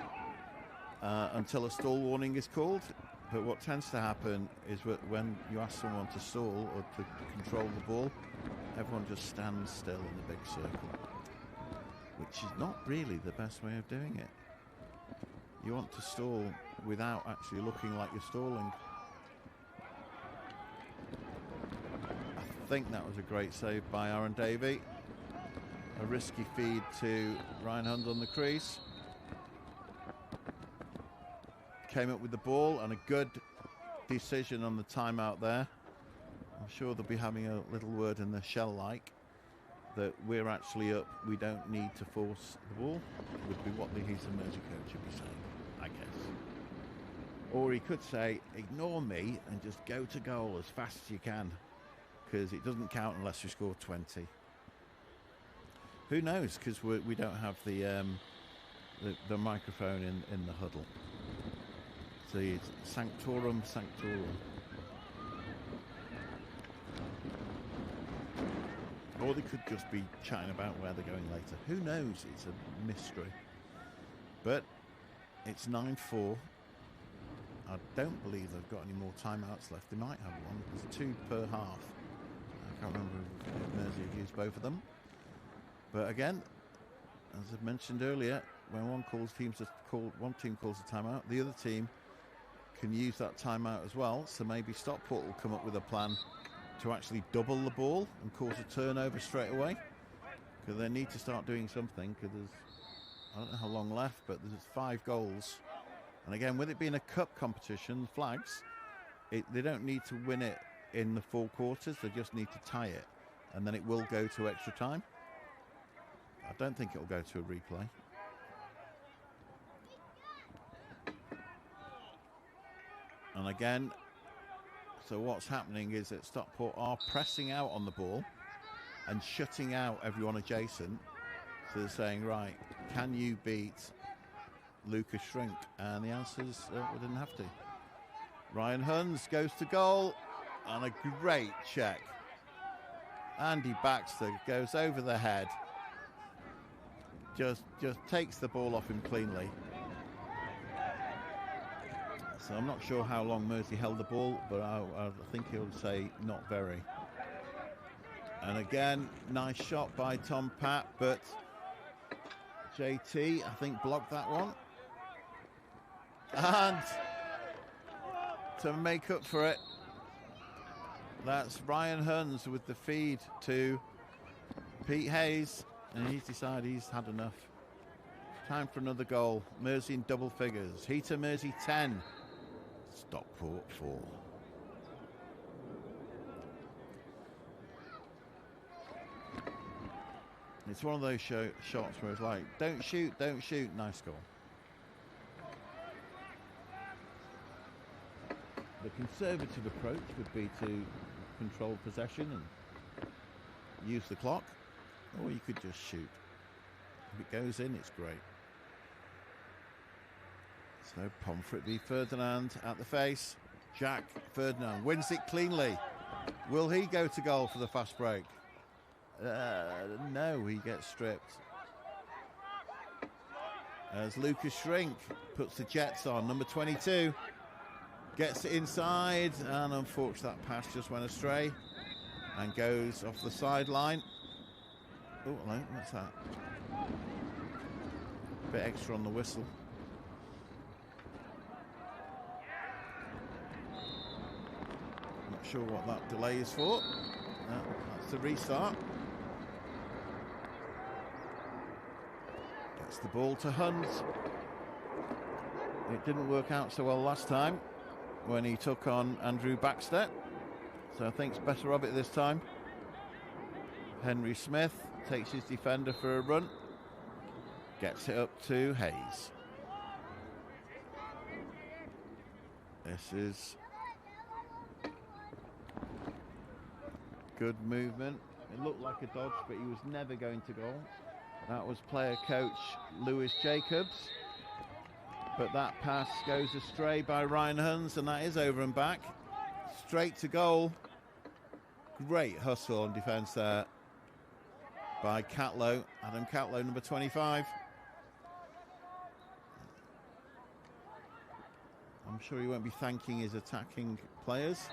until a stall warning is called. But what tends to happen is when you ask someone to stall or to control the ball, everyone just stands still in the big circle, which is not really the best way of doing it. You want to stall without actually looking like you're stalling. I think that was a great save by Aaron Davey. A risky feed to Ryan Huns on the crease. Came up with the ball and a good decision on the timeout there. I'm sure they'll be having a little word in the shell like that we're actually up, we don't need to force the ball, would be what the Heaton Mersey coach should be saying, I guess. Or he could say, ignore me and just go to goal as fast as you can, because it doesn't count unless we score 20. Who knows, because we don't have the microphone in the huddle. So it's Sanctorum, Sanctorum. Or they could just be chatting about where they're going later. Who knows? It's a mystery. But it's 9-4. I don't believe they've got any more timeouts left. They might have one. There's 2 per half. I can't remember if Mersey have used both of them. But again, as I mentioned earlier, when one team calls a timeout, the other team can use that timeout as well. So maybe Stockport will come up with a plan to actually double the ball and cause a turnover straight away, because they need to start doing something, because I don't know how long left, but there's 5 goals. And again, with it being a cup competition, flags, they don't need to win it in the 4 quarters, they just need to tie it, and then it will go to extra time. I don't think it'll go to a replay. And again, so what's happening is that Stockport are pressing out on the ball and shutting out everyone adjacent. So they're saying, right, can you beat Lucas Shrink? And the answer is we didn't have to. Ryan Huns goes to goal, and a great check. Andy Baxter goes over the head. Just takes the ball off him cleanly. So I'm not sure how long Mersey held the ball, but I think he'll say not very. And again, nice shot by Tom Pat, but JT, I think, blocked that one. And to make up for it, that's Ryan Huns with the feed to Pete Hayes, and he's decided he's had enough. Time for another goal. Mersey in double figures. Heaton Mersey 10. Stockport 4. It's one of those shots where it's like, don't shoot, nice goal. The conservative approach would be to control possession and use the clock, or you could just shoot. If it goes in, it's great. So Pomfret v Ferdinand at the face. Jack Ferdinand wins it cleanly. Will he go to goal for the fast break? No, he gets stripped. As Lucas Shrink puts the Jets on, number 22. Gets it inside, and unfortunately that pass just went astray and goes off the sideline. Oh, hello, what's that? A bit extra on the whistle. Not sure what that delay is for. That's the restart. Gets the ball to Hunt. It didn't work out so well last time when he took on Andrew Baxter. So I think it's better of it this time. Henry Smith takes his defender for a run. Gets it up to Hayes. This is good movement. It looked like a dodge, but he was never going to goal. That was player coach Lewis Jacobs. But that pass goes astray by Ryan Huns, and that is over and back. Straight to goal. Great hustle on defence there by Catlow. Adam Catlow, number 25. I'm sure he won't be thanking his attacking players.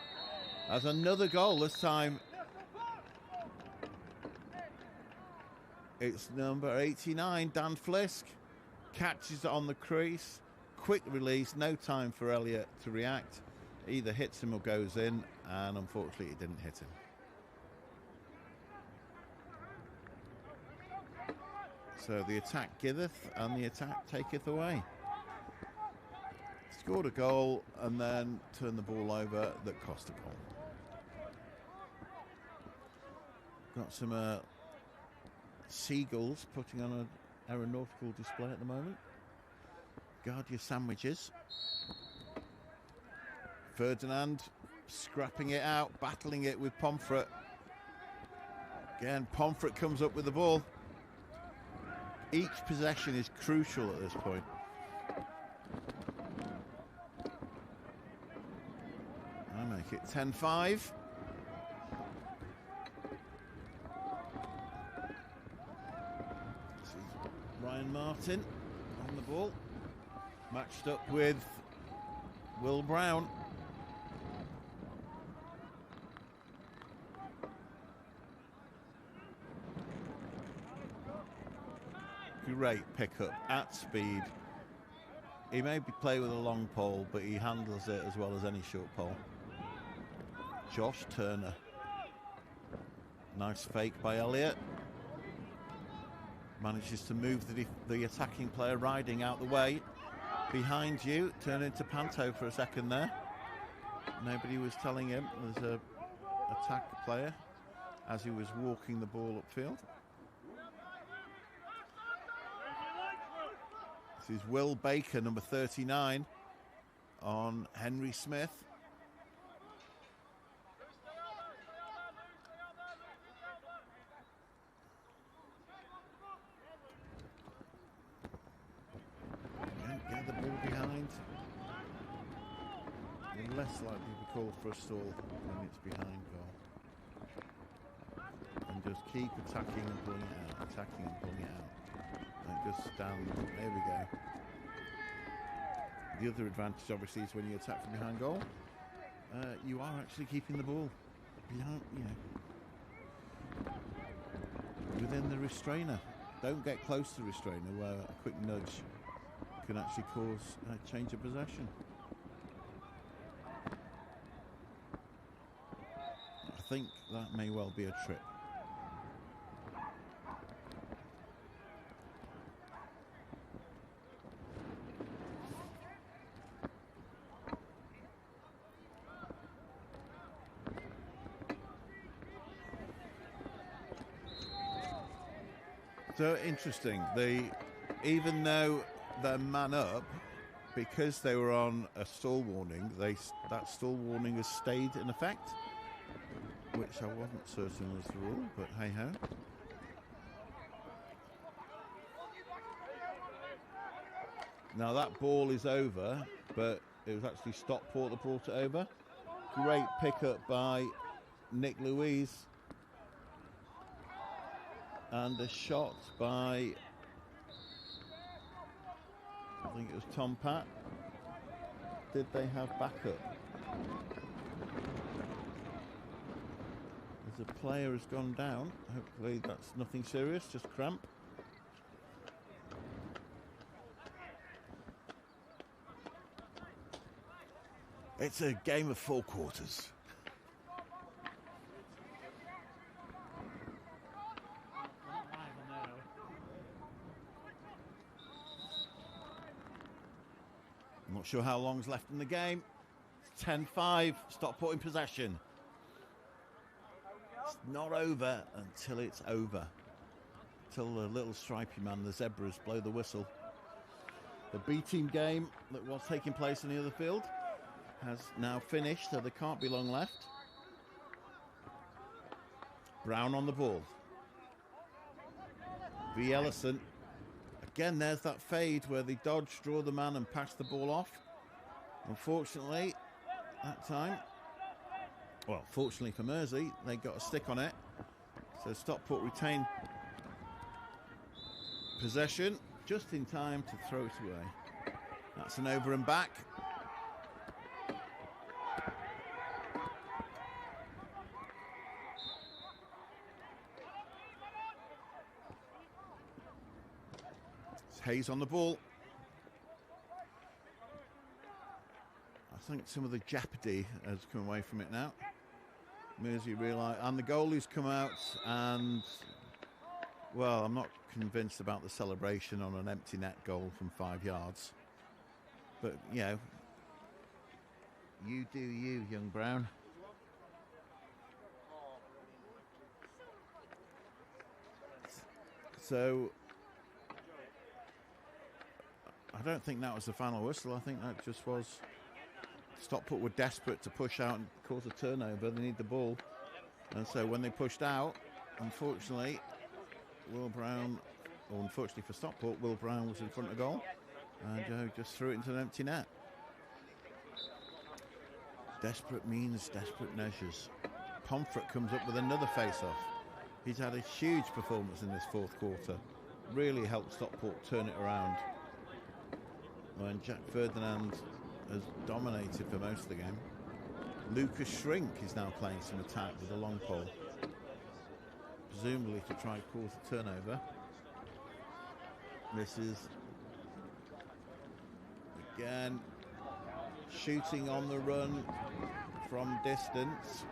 As another goal, this time it's number 89, Dan Flisk. Catches it on the crease. quick release, no time for Elliott to react. Either hits him or goes in, and unfortunately it didn't hit him. So the attack giveth and the attack taketh away. Scored a goal and then turned the ball over that cost a goal. Got some seagulls putting on an aeronautical display at the moment. Guard your sandwiches. Ferdinand scrapping it out, battling it with Pomfret. Again, Pomfret comes up with the ball. Each possession is crucial at this point. I make it 10-5. Ryan Martin on the ball, matched up with Will Brown. Great pickup at speed. He may be play with a long pole, but he handles it as well as any short pole. Josh Turner. Nice fake by Elliott. Manages to move the attacking player riding out the way. Behind you, turn into Panto for a second there. Nobody was telling him there's a attack player as he was walking the ball upfield. This is Will Baker, number 39, on Henry Smith. Get the ball behind. You're less likely to be called for a stall when it's behind goal. And just keep attacking and pulling it out, attacking and pulling it out. And just stand. There we go. The other advantage, obviously, is when you attack from behind goal, you are actually keeping the ball behind, within the restrainer. Don't get close to the restrainer, where a quick nudge can actually cause a change of possession. I think that may well be a trip. So interesting. Even though they're man up, because they were on a stall warning, that stall warning has stayed in effect, which I wasn't certain was the rule, but hey ho. Now that ball is over, but it was actually Stockport that brought it over. Great pickup by Nick Louise. And a shot by, I think it was Tom Pat. Did they have backup? As a player has gone down. Hopefully that's nothing serious, just cramp. It's a game of 4 quarters. Not sure how long's left in the game. 10-5, Stockport in possession. It's not over until it's over. Till the little stripy man, the zebras, blow the whistle. The B-team game that was taking place in the other field has now finished, so there can't be long left. Brown on the ball. V. Ellison. Again, there's that fade where they dodge, draw the man and pass the ball off. Unfortunately, that time, well, fortunately for Mersey, they got a stick on it. So Stockport retain possession just in time to throw it away. That's an over and back. Hayes on the ball. think some of the jeopardy has come away from it now. Mersey realise, and the goalie's come out, and well, I'm not convinced about the celebration on an empty net goal from 5 yards. But you know, you do you, young Brown. So I don't think that was the final whistle. I think that just was Stockport were desperate to push out and cause a turnover. They need the ball. And so when they pushed out, unfortunately, Will Brown, or unfortunately for Stockport, Will Brown was in front of goal and just threw it into an empty net. Desperate means desperate measures. Pomfret comes up with another face-off. He's had a huge performance in this fourth quarter. Really helped Stockport turn it around. When Jack Ferdinand has dominated for most of the game. Lucas Shrink is now playing some attack with a long pole. Presumably to try and cause a turnover. Misses. Again, shooting on the run from distance.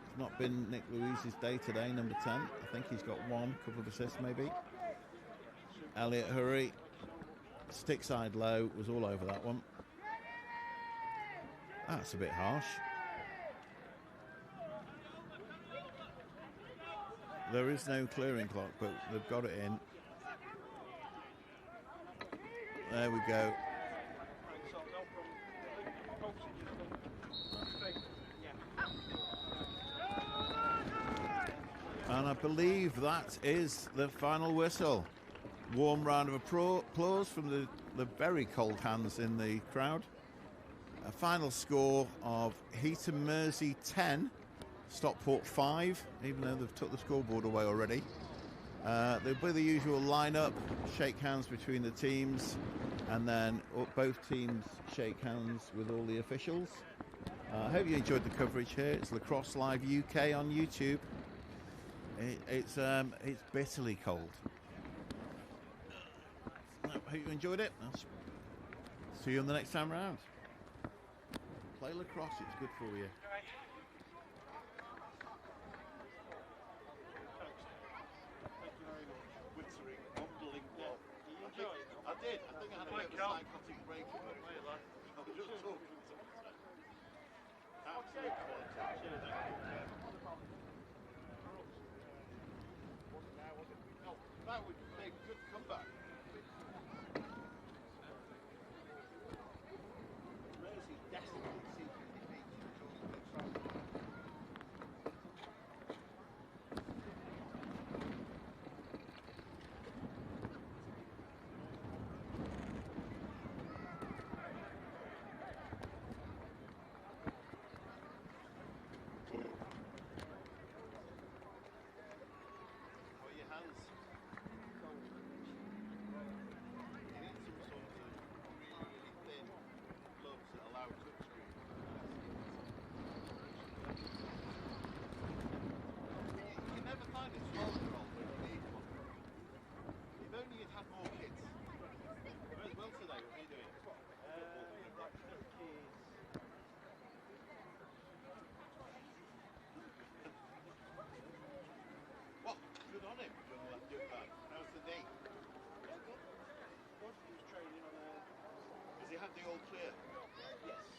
It's not been Nick Louise's day today, number 10. I think he's got one, couple of assists maybe. Elliot Hurry, stick side low, was all over that one. That's a bit harsh. There is no clearing clock, but they've got it in. There we go. And I believe that is the final whistle. Warm round of applause from the very cold hands in the crowd. A final score of Heaton Mersey 10, Stockport 5, even though they've took the scoreboard away already. There'll be the usual lineup, shake hands between the teams, and then both teams shake hands with all the officials. I hope you enjoyed the coverage here. It's Lacrosse Live UK on YouTube. It's bitterly cold. I hope you enjoyed it. I'll see you on the next time round. Play lacrosse, it's good for you. Whittering, bumbling block. I did. I think I had a bit of a psychotic break in my way. I was just talking to myself. Absolute quality. That would make a good comeback. Mersey desperately seeking defeat in the Jordan Travel. What are your hands? You need some sort of really thin gloves that allow touchscreen. You never find a 12-year-old when you need one. If only you'd had more kids. Where's Will today? What's he doing? What? Good on him, young man. How's the knee? He was training on a... Does he have the all clear? Yes.